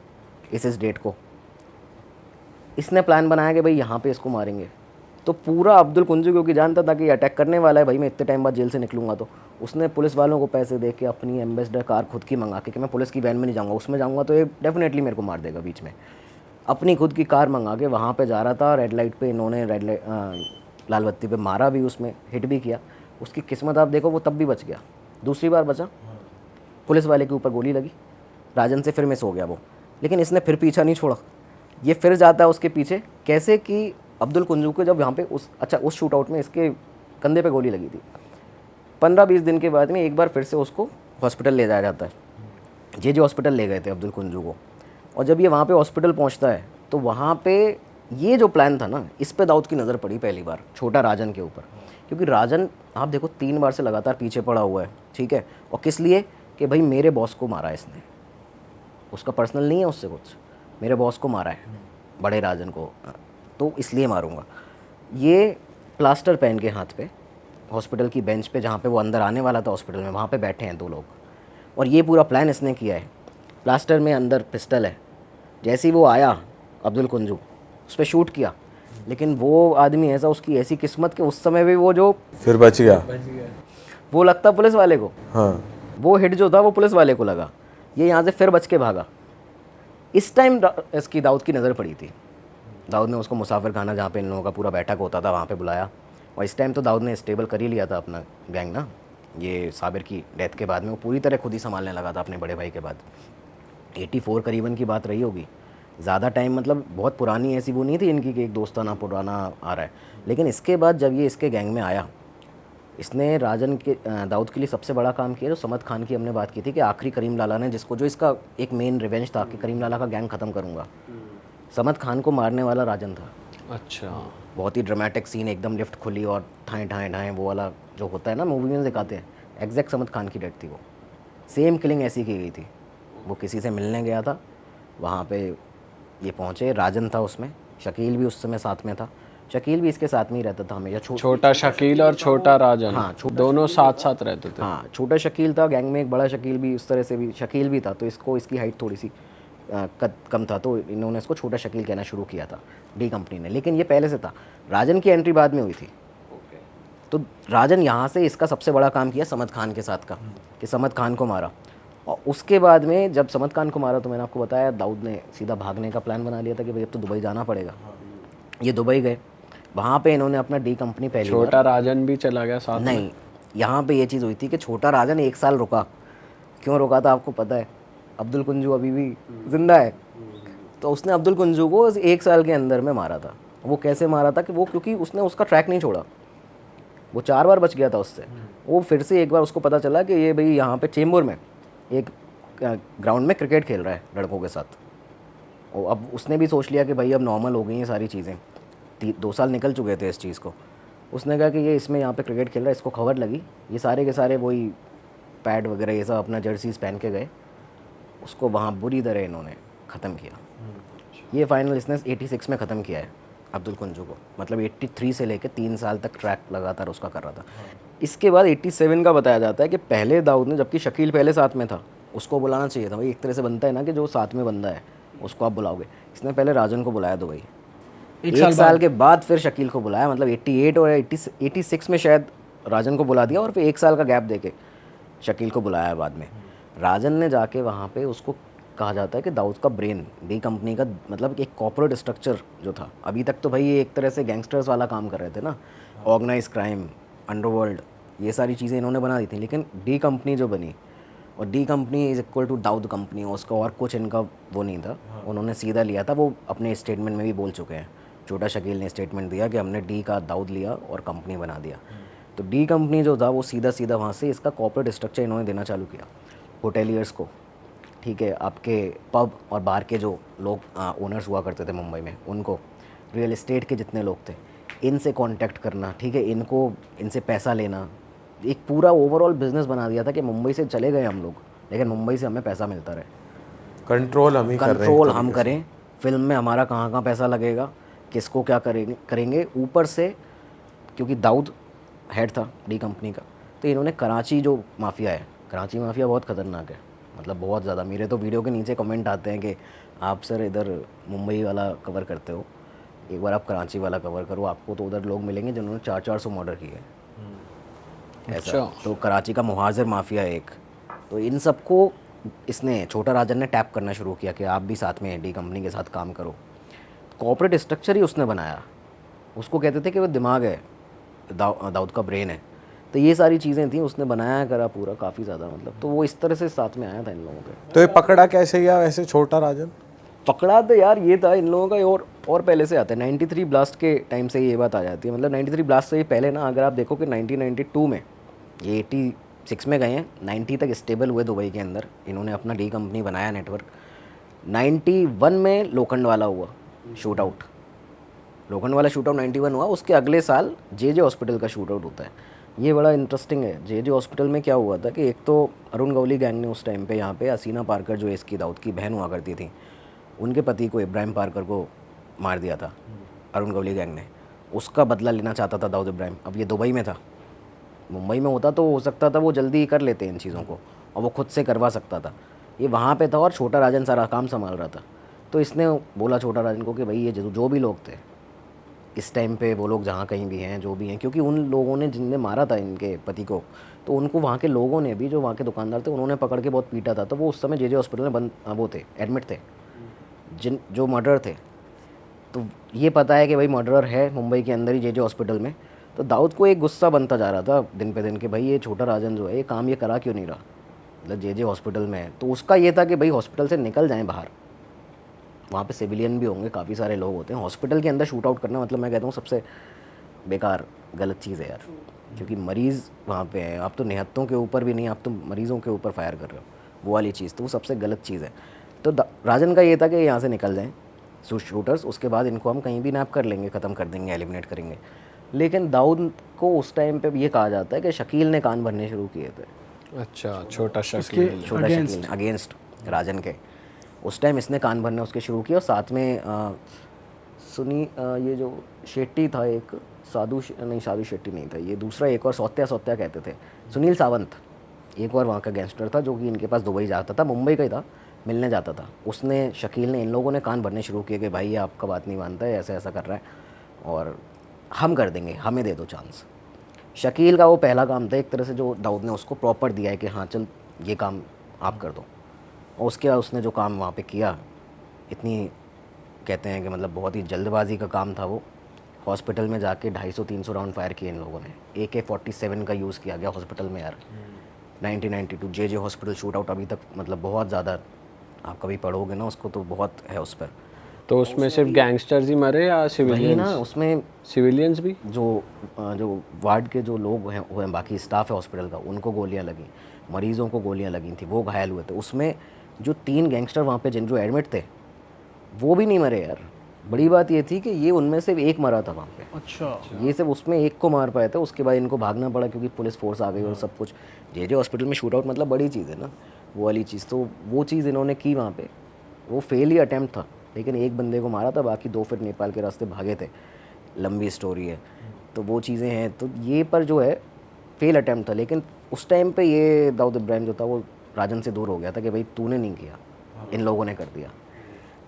इस डेट को। इसने प्लान बनाया कि भाई यहाँ पे इसको मारेंगे। तो पूरा अब्दुल कुंजू क्योंकि जानता था कि अटैक करने वाला है, भाई मैं इतने टाइम बाद जेल से निकलूंगा, तो उसने पुलिस वालों को पैसे दे के अपनी एम्बेसडर कार खुद की मंगा के कि मैं पुलिस की वैन में नहीं जाऊँगा, उसमें जाऊँगा तो ये डेफिनेटली मेरे को मार देगा बीच में। अपनी खुद की कार मंगा के वहाँ पे जा रहा था। रेड लाइट पे इन्होंने लाल बत्ती पे मारा भी, उसमें हिट भी किया। उसकी किस्मत आप देखो, वो तब भी बच गया, दूसरी बार बचा। पुलिस वाले के ऊपर गोली लगी, राजन से फिर मिस हो गया वो, लेकिन इसने फिर पीछा नहीं छोड़ा। ये फिर जाता है उसके पीछे, कैसे कि अब्दुल कुंजू को जब यहाँ पे उस शूट आउट में इसके कंधे पे गोली लगी थी, 15-20 दिन के बाद में एक बार फिर से उसको हॉस्पिटल ले जाया जाता है। जे हॉस्पिटल ले गए थे अब्दुल कुंजू को। और जब ये वहाँ पे हॉस्पिटल पहुँचता है तो वहाँ पे ये जो प्लान था ना, इस पे दाऊद की नज़र पड़ी पहली बार छोटा राजन के ऊपर। क्योंकि राजन आप देखो 3 बार से लगातार पीछे पड़ा हुआ है, ठीक है। और किस लिए कि भाई मेरे बॉस को मारा है इसने, उसका पर्सनल नहीं है उससे कुछ, मेरे बॉस को मारा है बड़े राजन को, तो इसलिए मारूंगा। ये प्लास्टर पहन के हाथ पे हॉस्पिटल की बेंच पे, जहाँ पे वो अंदर आने वाला था हॉस्पिटल में, वहाँ पे बैठे हैं 2 लोग। और ये पूरा प्लान इसने किया है। प्लास्टर में अंदर पिस्टल है। जैसे ही वो आया अब्दुल कुंजू, उस पर शूट किया, लेकिन वो आदमी ऐसा, उसकी ऐसी किस्मत कि उस समय भी वो जो फिर बच गया, वो लगता पुलिस वाले को, हाँ, वो हिट जो था वो पुलिस वाले को लगा। ये यहाँ से फिर बच के भागा। इस टाइम इसकी दाऊद की नज़र पड़ी थी। दाऊद ने उसको मुसाफिर खाना, जहाँ पे इन लोगों का पूरा बैठक होता था, वहाँ पे बुलाया। और इस टाइम तो दाऊद ने स्टेबल कर ही लिया था अपना गैंग ना। ये साबिर की डेथ के बाद में वो पूरी तरह खुद ही संभालने लगा था अपने बड़े भाई के बाद। 84 करीबन की बात रही होगी, ज़्यादा टाइम, मतलब बहुत पुरानी ऐसी वो नहीं थी इनकी कि एक दोस्ताना पुराना आ रहा है। लेकिन इसके बाद जब ये इसके गैंग में आया, इसने राजन के दाऊद के लिए सबसे बड़ा काम किया। जो समद खान की हमने बात की थी कि आखिरी करीम लाला ने, जिसको जो इसका एक मेन रिवेंज था कि करीम लाला का गैंग ख़त्म करूँगा, समद खान को मारने वाला राजन था। अच्छा, बहुत ही ड्रामेटिक सीन, एकदम लिफ्ट खुली और ठाएँ ठाएँ ठाएँ वो वाला जो होता है ना मूवी में दिखाते हैं, एग्जैक्ट समद खान की डेथ थी वो। सेम किलिंग ऐसी की गई थी। वो किसी से मिलने गया था, वहाँ पे ये पहुँचे, राजन था उसमें, शकील भी उस समय साथ में था। शकील भी इसके साथ में ही रहता था हमेशा। छोटा शकील और छोटा राजन, हाँ, दोनों साथ साथ रहते थे। हाँ, छोटा शकील था गैंग में, एक बड़ा शकील भी, उस तरह से भी शकील भी था। तो इसको इसकी हाइट थोड़ी सी कद कम था, तो इन्होंने इसको छोटा शकील कहना शुरू किया था डी कंपनी ने, लेकिन ये पहले से था। राजन की एंट्री बाद में हुई थी। तो राजन यहाँ से इसका सबसे बड़ा काम किया समद खान के साथ का, कि समद खान को मारा। और उसके बाद में जब समद खान को मारा तो मैंने आपको बताया दाऊद ने सीधा भागने का प्लान बना लिया था कि भाई अब तो दुबई जाना पड़ेगा। ये दुबई गए, वहाँ पे इन्होंने अपना डी कंपनी पहली बार, छोटा राजन भी चला गया साथ में। नहीं, यहाँ पे ये चीज़ हुई थी कि छोटा राजन 1 साल रुका। क्यों रुका था आपको पता है? अब्दुल कुंजू अभी भी जिंदा है, तो उसने अब्दुल कुंजू को 1 साल के अंदर में मारा था। वो कैसे मारा था कि वो, क्योंकि उसने उसका ट्रैक नहीं छोड़ा, वो 4 बार बच गया था उससे। वो फिर से एक बार उसको पता चला कि ये भाई यहाँ पे चेंबूर में एक ग्राउंड में क्रिकेट खेल रहा है लड़कों के साथ। और अब उसने भी सोच लिया कि भाई अब नॉर्मल हो गई हैं सारी चीज़ें, 2 साल निकल चुके थे इस चीज़ को। उसने कहा कि ये इसमें यहाँ पे क्रिकेट खेल रहा है, इसको खबर लगी, ये सारे के सारे वही पैड वगैरह ये सब अपना जर्सीज पहन के गए, उसको वहाँ बुरी तरह इन्होंने ख़त्म किया। ये फाइनल इसने 86 में ख़त्म किया है अब्दुल कुंजू को, मतलब 83 से लेके 3 साल तक ट्रैक लगातार उसका कर रहा था। इसके बाद 87 का बताया जाता है कि पहले दाऊद ने, जबकि शकील पहले साथ में था, उसको बुलाना चाहिए था। भाई एक तरह से बनता है ना कि जो साथ में बंदा है उसको आप बुलाओगे। इसने पहले राजन को बुलाया दुबई, 1 साल के बाद फिर शकील को बुलाया, मतलब 88 और 86 में शायद राजन को बुला दिया और फिर 1 साल का गैप देके शकील को बुलाया बाद में। राजन ने जाके वहाँ पे उसको कहा जाता है कि दाऊद का ब्रेन, डी कंपनी का, मतलब एक कॉर्पोरेट स्ट्रक्चर जो था, अभी तक तो भाई ये एक तरह से गैंगस्टर्स वाला काम कर रहे थे ना, ऑर्गेनाइज क्राइम, अंडरवर्ल्ड, ये सारी चीज़ें इन्होंने बना दी थी। लेकिन डी कंपनी जो बनी, और D company is equal to Dawood company, उसका और कुछ इनका वो नहीं था, उन्होंने सीधा लिया था। वो अपने स्टेटमेंट में भी बोल चुके हैं, छोटा शकील ने स्टेटमेंट दिया कि हमने डी का दाऊद लिया और कंपनी बना दिया। तो डी कंपनी जो था वो सीधा सीधा वहाँ से इसका कॉर्पोरेट स्ट्रक्चर इन्होंने देना चालू किया होटेलियर्स को, ठीक है, आपके पब और बार के जो लोग ओनर्स हुआ करते थे मुंबई में, उनको, रियल एस्टेट के जितने लोग थे, इनसे कांटेक्ट करना, ठीक है, इनसे पैसा लेना, एक पूरा ओवरऑल बिजनेस बना दिया था कि मुंबई से चले गए हम लोग, लेकिन मुंबई से हमें पैसा मिलता रहे, कंट्रोल हम ही कर रहे हैं, कंट्रोल हम करें, फिल्म में हमारा कहाँ कहाँ पैसा लगेगा, किसको क्या करेंगे। ऊपर से क्योंकि दाऊद हेड था डी कंपनी का, तो इन्होंने कराची जो माफिया है, कराची माफिया बहुत ख़तरनाक है, मतलब बहुत ज़्यादा। मेरे तो वीडियो के नीचे कमेंट आते हैं कि आप सर इधर मुंबई वाला कवर करते हो, एक बार आप कराची वाला कवर करो, आपको तो उधर लोग मिलेंगे जिन्होंने 400 मर्डर किए, ऐसा। तो कराची का मुहाजिर माफिया एक, तो इन सबको इसने, छोटा राजन ने टैप करना शुरू किया कि आप भी साथ में डी कंपनी के साथ काम करो। कॉर्पोरेट स्ट्रक्चर ही उसने बनाया, उसको कहते थे कि वो दिमाग है, दाऊद का ब्रेन है। तो ये सारी चीज़ें थी, उसने बनाया करा पूरा काफ़ी ज़्यादा, मतलब तो वो इस तरह से साथ में आया था इन लोगों के। तो ये पकड़ा कैसे गया वैसे छोटा राजन? पकड़ा तो यार ये था इन लोगों का और पहले से आता है, 93 ब्लास्ट के टाइम से ये बात आ जाती है। मतलब 93 ब्लास्ट से ये पहले ना, अगर आप देखो कि 1992 में ये 86 में गए हैं, 90 तक स्टेबल हुए दुबई के अंदर, इन्होंने अपना डी कंपनी बनाया नेटवर्क। 91 में लोखंड वाला हुआ शूट आउट, लोखंड वाला शूट आउट 91 हुआ, उसके अगले साल जे हॉस्पिटल का शूट आउट होता है। ये बड़ा इंटरेस्टिंग है। जे हॉस्पिटल में क्या हुआ था कि एक तो अरुण गवली गैंग ने उस टाइम पे यहाँ पे हसीना पार्कर, जो इसकी दाऊद की बहन हुआ करती थी, उनके पति को, इब्राहिम पार्कर को मार दिया था अरुण गवली गैंग ने। उसका बदला लेना चाहता था दाऊद इब्राहिम। अब ये दुबई में था, मुंबई में होता तो हो सकता था वो जल्दी कर लेते इन चीज़ों को, और वो खुद से करवा सकता था। ये वहाँ पे था और छोटा राजन सारा काम संभाल रहा था। तो इसने बोला छोटा राजन को कि भाई ये जो भी लोग थे इस टाइम पे, वो लोग जहाँ कहीं भी हैं, जो भी हैं, क्योंकि उन लोगों ने जिनने मारा था इनके पति को, तो उनको वहाँ के लोगों ने भी, जो वहाँ के दुकानदार थे, उन्होंने पकड़ के बहुत पीटा था। तो वो उस समय जे हॉस्पिटल में वो थे, एडमिट थे, जो मर्डर थे। तो ये पता है कि भाई मर्डरर है मुंबई के अंदर ही जे हॉस्पिटल में। तो दाऊद को एक गुस्सा बनता जा रहा था दिन पे दिन कि भाई ये छोटा राजन जो है, ये काम ये करा क्यों नहीं रहा, मतलब जे हॉस्पिटल में है। तो उसका ये था कि भाई हॉस्पिटल से निकल जाएं बाहर, वहाँ पे सिविलियन भी होंगे, काफ़ी सारे लोग होते हैं। हॉस्पिटल के अंदर शूट आउट करना, मतलब मैं कहता हूँ सबसे बेकार गलत चीज़ है यार, क्योंकि मरीज़ वहाँ पे हैं, आप तो निहत्तों के ऊपर भी नहीं, आप तो मरीज़ों के ऊपर फायर कर रहे हो, वो वाली चीज़, तो वो सबसे गलत चीज़ है। तो राजन का ये था कि यहाँ से निकल जाएँ शूटर्स, उसके बाद इनको हम कहीं भी नैप कर लेंगे, ख़त्म कर देंगे, एलिमिनेट करेंगे। लेकिन दाऊद को उस टाइम पे ये कहा जाता है कि शकील ने कान भरने शुरू किए थे। अच्छा, छोटा शकील अगेंस्ट राजन के उस टाइम इसने कान भरना उसके शुरू किया। और साथ में ये जो शेट्टी था एक, साधु शेट्टी नहीं था, ये दूसरा एक और सौत्या कहते थे, सुनील सावंत, एक और वहाँ का गैंगस्टर था जो कि इनके पास दुबई जाता था, मुंबई का ही था, मिलने जाता था, उसने शकील ने, इन लोगों ने कान भरने शुरू किए कि भाई ये आपका बात नहीं मानता है, ऐसा ऐसा कर रहा है और हम कर देंगे, हमें दे दो चांस। शकील का वो पहला काम था एक तरह से जो दाऊद ने उसको प्रॉपर दिया है कि हाँ चल ये काम आप कर दो। और उसके बाद उसने जो काम वहाँ पे किया, इतनी कहते हैं कि मतलब बहुत ही जल्दबाजी का काम था वो। हॉस्पिटल में जाके 250-300 राउंड फायर किए इन लोगों ने। AK-47 का यूज़ किया गया हॉस्पिटल में यार। 1992 JJ हॉस्पिटल शूट आउट अभी तक मतलब बहुत ज़्यादा, आप कभी पढ़ोगे ना उसको तो बहुत है उस पर। तो उसमें सिर्फ गैंगस्टर्स ही मरे या वही सिविलियंस? ना, उसमें सिविलियंस भी? जो वार्ड के जो लोग हैं हुए, बाकी स्टाफ है हॉस्पिटल का, उनको गोलियां लगी, मरीज़ों को गोलियां लगी थी, वो घायल हुए थे। उसमें जो 3 गैंगस्टर वहाँ पे जिन जो एडमिट थे वो भी नहीं मरे यार। बड़ी बात ये थी कि ये उनमें से एक मरा था वहाँ पे। अच्छा, ये सिर्फ उसमें एक को मार पाए थे, उसके बाद इनको भागना पड़ा क्योंकि पुलिस फोर्स आ गई और सब कुछ। JJ हॉस्पिटल में शूट आउट मतलब बड़ी चीज़ है ना, वो वाली चीज़। तो वो चीज़ इन्होंने की वहाँ पे, वो फेल ही अटैम्प्ट था, लेकिन एक बंदे को मारा था, बाकी 2 फिर नेपाल के रास्ते भागे थे। लंबी स्टोरी है, तो वो चीज़ें हैं। तो ये पर जो है फेल अटैम्प्ट था, लेकिन उस टाइम पे ये दाऊद इब्राहिम जो था वो राजन से दूर हो गया था कि भाई तूने नहीं किया, इन लोगों ने कर दिया।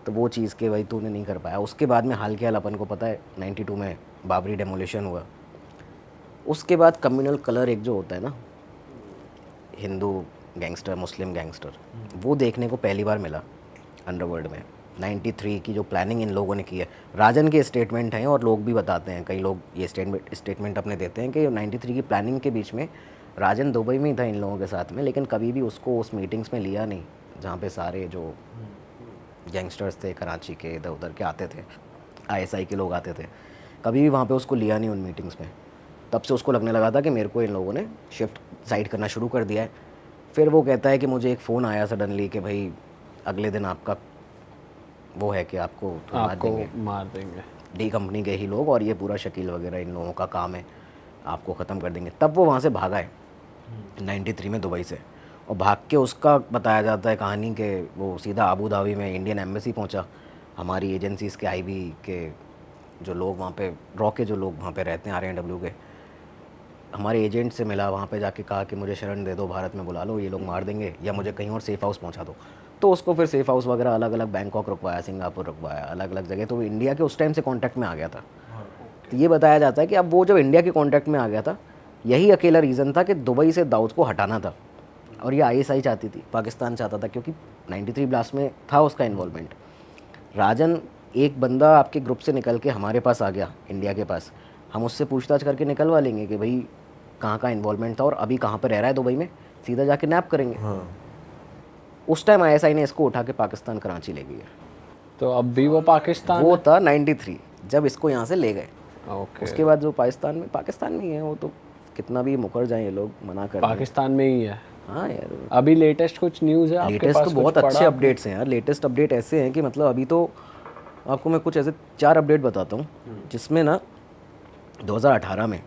तो वो चीज़ के भाई तूने नहीं कर पाया। उसके बाद में हाल के हाल अपन को पता है 92 में बाबरी डेमोलिशन हुआ। उसके बाद कम्युनल कलर एक जो होता है ना, हिंदू गैंगस्टर मुस्लिम गैंगस्टर, वो देखने को पहली बार मिला अंडरवर्ल्ड में। 93 की जो प्लानिंग इन लोगों ने की है, राजन के स्टेटमेंट हैं और लोग भी बताते हैं, कई लोग ये स्टेटमेंट अपने देते हैं कि 93 की प्लानिंग के बीच में राजन दुबई में ही था इन लोगों के साथ में, लेकिन कभी भी उसको उस मीटिंग्स में लिया नहीं जहाँ पे सारे जो गैंगस्टर्स थे कराची के इधर उधर के आते थे, ISI के लोग आते थे, कभी भी वहाँ पे उसको लिया नहीं उन मीटिंग्स में। तब से उसको लगने लगा था कि मेरे को इन लोगों ने शिफ्ट साइड करना शुरू कर दिया है। फिर वो कहता है कि मुझे एक फ़ोन आया सडनली कि भाई अगले दिन आपका वो है कि आपको मार देंगे डी कंपनी के ही लोग, और ये पूरा शकील वगैरह इन लोगों का काम है, आपको ख़त्म कर देंगे। तब वो वहाँ से भागा है 93 में दुबई से, और भाग के उसका बताया जाता है कहानी कि वो सीधा आबू धाबी में इंडियन एम्बेसी पहुंचा। हमारी एजेंसीज के IB के जो लोग वहाँ पे, रॉ के जो लोग वहाँ पे रहते हैं RNW के, हमारे एजेंट से मिला, वहाँ पे जाके कहा कि मुझे शरण दे दो, भारत में बुला लो, ये लोग मार देंगे, या मुझे कहीं और सेफ़ हाउस पहुँचा दो। तो उसको फिर सेफ़ हाउस वगैरह अलग अलग बैंकॉक रुकवाया, सिंगापुर रुकवाया, अलग अलग जगह। तो वो इंडिया के उस टाइम से कॉन्टैक्ट में आ गया था। तो ये बताया जाता है कि अब वो जब इंडिया के कॉन्टैक्ट में आ गया था, यही अकेला रीज़न था कि दुबई से दाऊद को हटाना था। और ये ISI चाहती थी, पाकिस्तान चाहता था, क्योंकि 93 ब्लास्ट में था उसका इन्वॉल्वमेंट। राजन एक बंदा आपके ग्रुप से निकल के हमारे पास आ गया, इंडिया के पास, हम उससे पूछताछ करके निकलवा लेंगे कि भाई कहाँ का इन्वॉल्वमेंट था और अभी कहाँ पर रह रहा है दुबई में, सीधा जाके नैप करेंगे। उस टाइम ISI ने इसको उठा के पाकिस्तान कराची ले गई। तो अब भी वो पाकिस्तान वो था 93 जब इसको यहाँ से ले गए। ओके, उसके बाद जो पाकिस्तान में ही है, वो तो कितना भी मुकर जाए ये लोग, मना कर पाकिस्तान में ही है। हाँ यार, अभी लेटेस्ट कुछ न्यूज़ है आपके लेटेस्ट पास? तो बहुत कुछ अच्छे पढ़ा? अपडेट्स हैं यार। लेटेस्ट अपडेट ऐसे हैं कि मतलब अभी तो आपको मैं कुछ ऐसे 4 अपडेट बताता हूँ, जिसमें ना 2018 में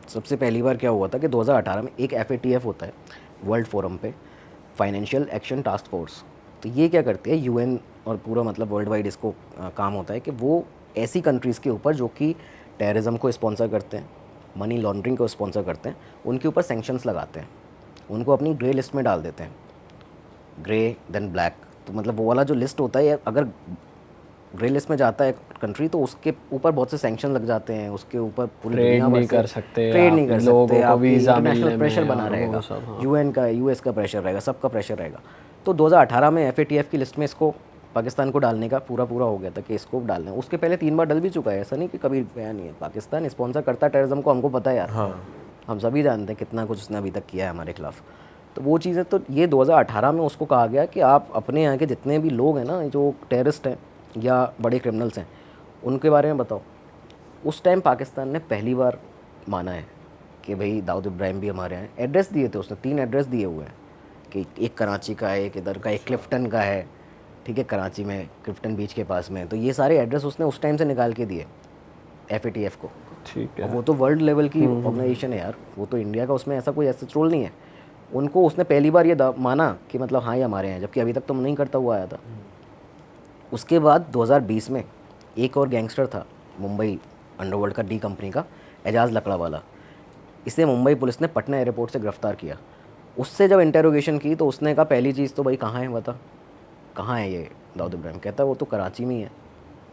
सबसे पहली बार क्या हुआ था कि 2018 में एक FATF होता है वर्ल्ड फोरम पे, फाइनेंशियल एक्शन टास्क फोर्स। तो ये क्या करती है, UN और पूरा मतलब वर्ल्ड वाइड इसको काम होता है कि वो ऐसी कंट्रीज़ के ऊपर जो कि टेररिज्म को स्पॉन्सर करते हैं, मनी लॉन्ड्रिंग को स्पॉन्सर करते हैं, उनके ऊपर सैंक्शंस लगाते हैं, उनको अपनी ग्रे लिस्ट में डाल देते हैं, ग्रे देन ब्लैक। तो मतलब वो वाला जो लिस्ट होता है, अगर ग्रे लिस्ट में जाता है कंट्री तो उसके ऊपर बहुत से सैंक्शन लग जाते हैं, उसके ऊपर पूरी दुनिया भर नहीं से कर सकते, ट्रेड नहीं कर लोगों सकते, को आपकी वीज़ा इंटरनेशनल मिलने प्रेशर में बना और रहेगा, वो सब, हाँ। UN का US का प्रेशर रहेगा, सबका प्रेशर रहेगा। तो 2018 में FATF की लिस्ट में इसको पाकिस्तान को डालने का पूरा हो गया था कि इसको डालना है। उसके पहले 3 बार डल भी चुका है, ऐसा नहीं कि कभी गया नहीं है। पाकिस्तान स्पॉन्सर करता है टेररिज्म को, हमको पता है यार, हम सभी जानते हैं कितना कुछ उसने अभी तक किया है हमारे खिलाफ। तो वो चीज़ें, तो ये 2018 में उसको कहा गया कि आप अपने यहाँ के जितने भी लोग हैं ना, जो टेररिस्ट हैं या बड़े क्रिमिनल्स हैं, उनके बारे में बताओ। उस टाइम पाकिस्तान ने पहली बार माना है कि भाई दाऊद इब्राहिम भी हमारे यहाँ। एड्रेस दिए थे उसने, 3 एड्रेस दिए हुए हैं कि एक कराची का है, एक इधर का, एक क्लिफ्टन का है, ठीक है, कराची में क्लिफ्टन बीच के पास में। तो ये सारे एड्रेस उसने उस टाइम से निकाल के दिए FATF को। ठीक है, और वो तो वर्ल्ड लेवल की ऑर्गेनाइजेशन है यार, वो तो इंडिया का उसमें ऐसा कोई ऐसा रोल नहीं है। उनको उसने पहली बार ये माना कि मतलब हाँ ये हमारे हैं, जबकि अभी तक तो नहीं करता हुआ आया था। उसके बाद 2020 में एक और गैंगस्टर था मुंबई अंडरवर्ल्ड का, डी कंपनी का, एजाज लकड़ावाला। इसे मुंबई पुलिस ने पटना एयरपोर्ट से गिरफ्तार किया। उससे जब इंटेरोगेशन की तो उसने कहा पहली चीज़ तो भाई कहाँ है बता, कहाँ है ये दाऊद इब्राहिम, कहता है वो तो कराची में ही है,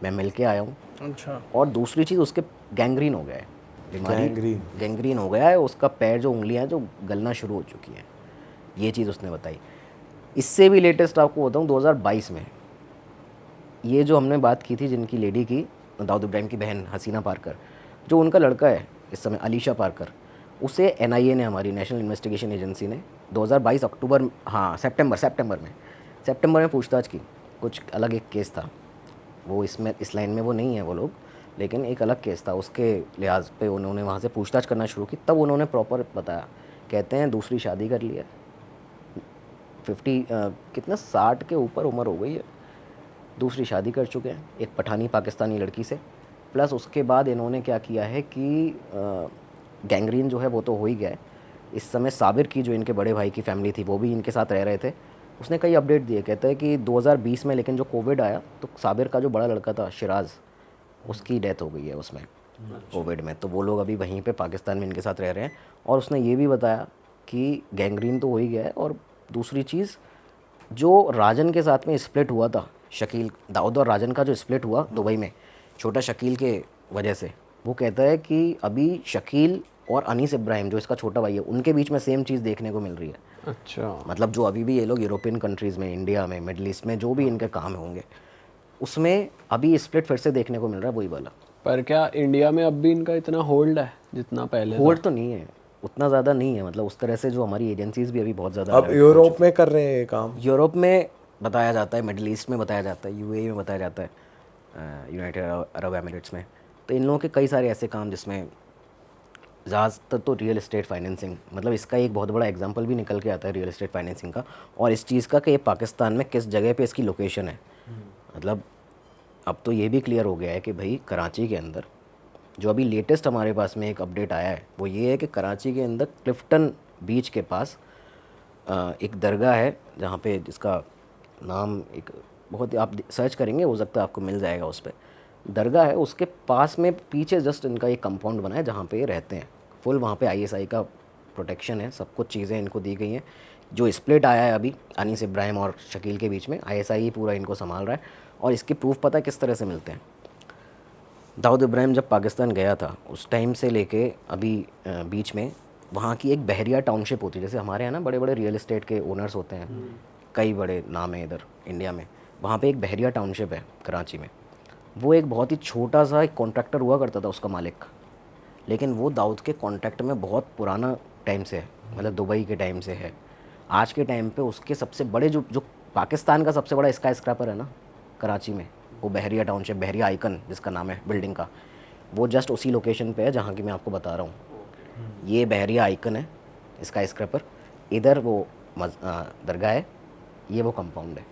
मैं मिल के आया हूँ। अच्छा। और दूसरी चीज़ उसके गैंग्रीन हो गया है, बीमारी Gangrene? गैंग्रीन हो गया है, उसका पैर जो उंगलियां हैं जो गलना शुरू हो चुकी हैं, ये चीज़ उसने बताई। इससे भी लेटेस्ट आपको बताऊँ 2022 में ये जो हमने बात की थी जिनकी लेडी की, दाऊद इब्राहिम की बहन हसीना पारकर, जो उनका लड़का है इस समय अलीशा पारकर, उसे एनआईए ने, हमारी नेशनल इन्वेस्टिगेशन एजेंसी ने 2022 अक्टूबर, हाँ सितंबर में पूछताछ की। कुछ अलग एक केस था वो, इसमें इस लाइन में वो नहीं है वो लोग, लेकिन एक अलग केस था, उसके लिहाज पे उन्होंने वहाँ से पूछताछ करना शुरू की। तब उन्होंने प्रॉपर बताया, कहते हैं दूसरी शादी कर ली है, 60 के ऊपर उम्र हो गई है, दूसरी शादी कर चुके हैं एक पठानी पाकिस्तानी लड़की से। प्लस उसके बाद इन्होंने क्या किया है कि गैंग्रीन जो है वो तो हो ही गया है, इस समय साबिर की जो इनके बड़े भाई की फैमिली थी वो भी इनके साथ रह रहे थे, उसने कई अपडेट दिए। कहता है कि 2020 में लेकिन जो कोविड आया तो साबिर का जो बड़ा लड़का था शिराज, उसकी डेथ हो गई है उसमें कोविड में, तो वो लोग अभी वहीं पे पाकिस्तान में इनके साथ रह रहे हैं। और उसने ये भी बताया कि गैंग्रीन तो हो ही गया है, और दूसरी चीज़ जो राजन के साथ में स्प्लिट हुआ था, शकील, दाऊद और राजन का जो स्प्लिट हुआ दुबई में छोटा शकील के वजह से, वो कहता है कि अभी शकील और अनीस इब्राहिम जो इसका छोटा भाई है उनके बीच में सेम चीज़ देखने को मिल रही है। अच्छा, मतलब जो अभी भी ये लोग यूरोपियन कंट्रीज़ में, इंडिया में, मिडल ईस्ट में जो भी इनके काम होंगे उसमें अभी स्प्लिट फिर से देखने को मिल रहा है, वही वाला। पर क्या इंडिया में अब भी इनका इतना होल्ड है जितना पहले था? होल्ड तो नहीं है, उतना ज़्यादा नहीं है, मतलब उस तरह से जो हमारी एजेंसीज भी अभी बहुत ज़्यादा अब यूरोप में कर रहे हैं ये काम? यूरोप में बताया जाता है, मिडल ईस्ट में बताया जाता है, यूएई में बताया जाता है, यूनाइटेड अरब एमिरेट्स में। तो इन लोगों के कई सारे ऐसे काम जिसमें ज़्यादातर तो रियल एस्टेट फाइनेंसिंग, मतलब इसका एक बहुत बड़ा एग्जांपल भी निकल के आता है रियल एस्टेट फाइनेंसिंग का, और इस चीज़ का कि ये पाकिस्तान में किस जगह पे इसकी लोकेशन है। मतलब अब तो ये भी क्लियर हो गया है कि भाई कराची के अंदर जो अभी लेटेस्ट हमारे पास में एक अपडेट आया है वो ये है कि कराची के अंदर क्लिफ्टन बीच के पास एक दरगाह है जहाँ पे, जिसका नाम एक बहुत, आप सर्च करेंगे हो सकता है आपको मिल जाएगा, उस पर दरगाह है, उसके पास में पीछे जस्ट इनका एक कंपाउंड बना है जहाँ पे ये रहते हैं। फुल वहाँ पे आईएसआई का प्रोटेक्शन है, सब कुछ चीज़ें इनको दी गई हैं। जो स्प्लिट आया है अभी अनीस इब्राहिम और शकील के बीच में, आईएसआई ही पूरा इनको संभाल रहा है। और इसके प्रूफ पता है किस तरह से मिलते हैं? दाऊद इब्राहिम जब पाकिस्तान गया था उस टाइम से लेके अभी बीच में वहाँ की एक बहरिया टाउनशिप होती है, जैसे हमारे यहाँ ना बड़े बड़े रियल एस्टेट के ओनर्स होते हैं, कई बड़े नाम है इधर इंडिया में, वहाँ पे एक बहरिया टाउनशिप है कराची में। वो एक बहुत ही छोटा सा एक कॉन्ट्रैक्टर हुआ करता था उसका मालिक, लेकिन वो दाऊद के कॉन्ट्रैक्ट में बहुत पुराना टाइम से है, मतलब दुबई के टाइम से है। आज के टाइम पे उसके सबसे बड़े जो पाकिस्तान का सबसे बड़ा स्काई स्क्रैपर है ना कराची में, वो बहरिया टाउनशिप, बहरिया आइकन जिसका नाम है बिल्डिंग का, वो जस्ट उसी लोकेशन पे है जहाँ की मैं आपको बता रहा हूँ। ये बहरिया आइकन है स्काई स्क्रैपर, इधर वो दरगाह है, ये वो कंपाउंड है।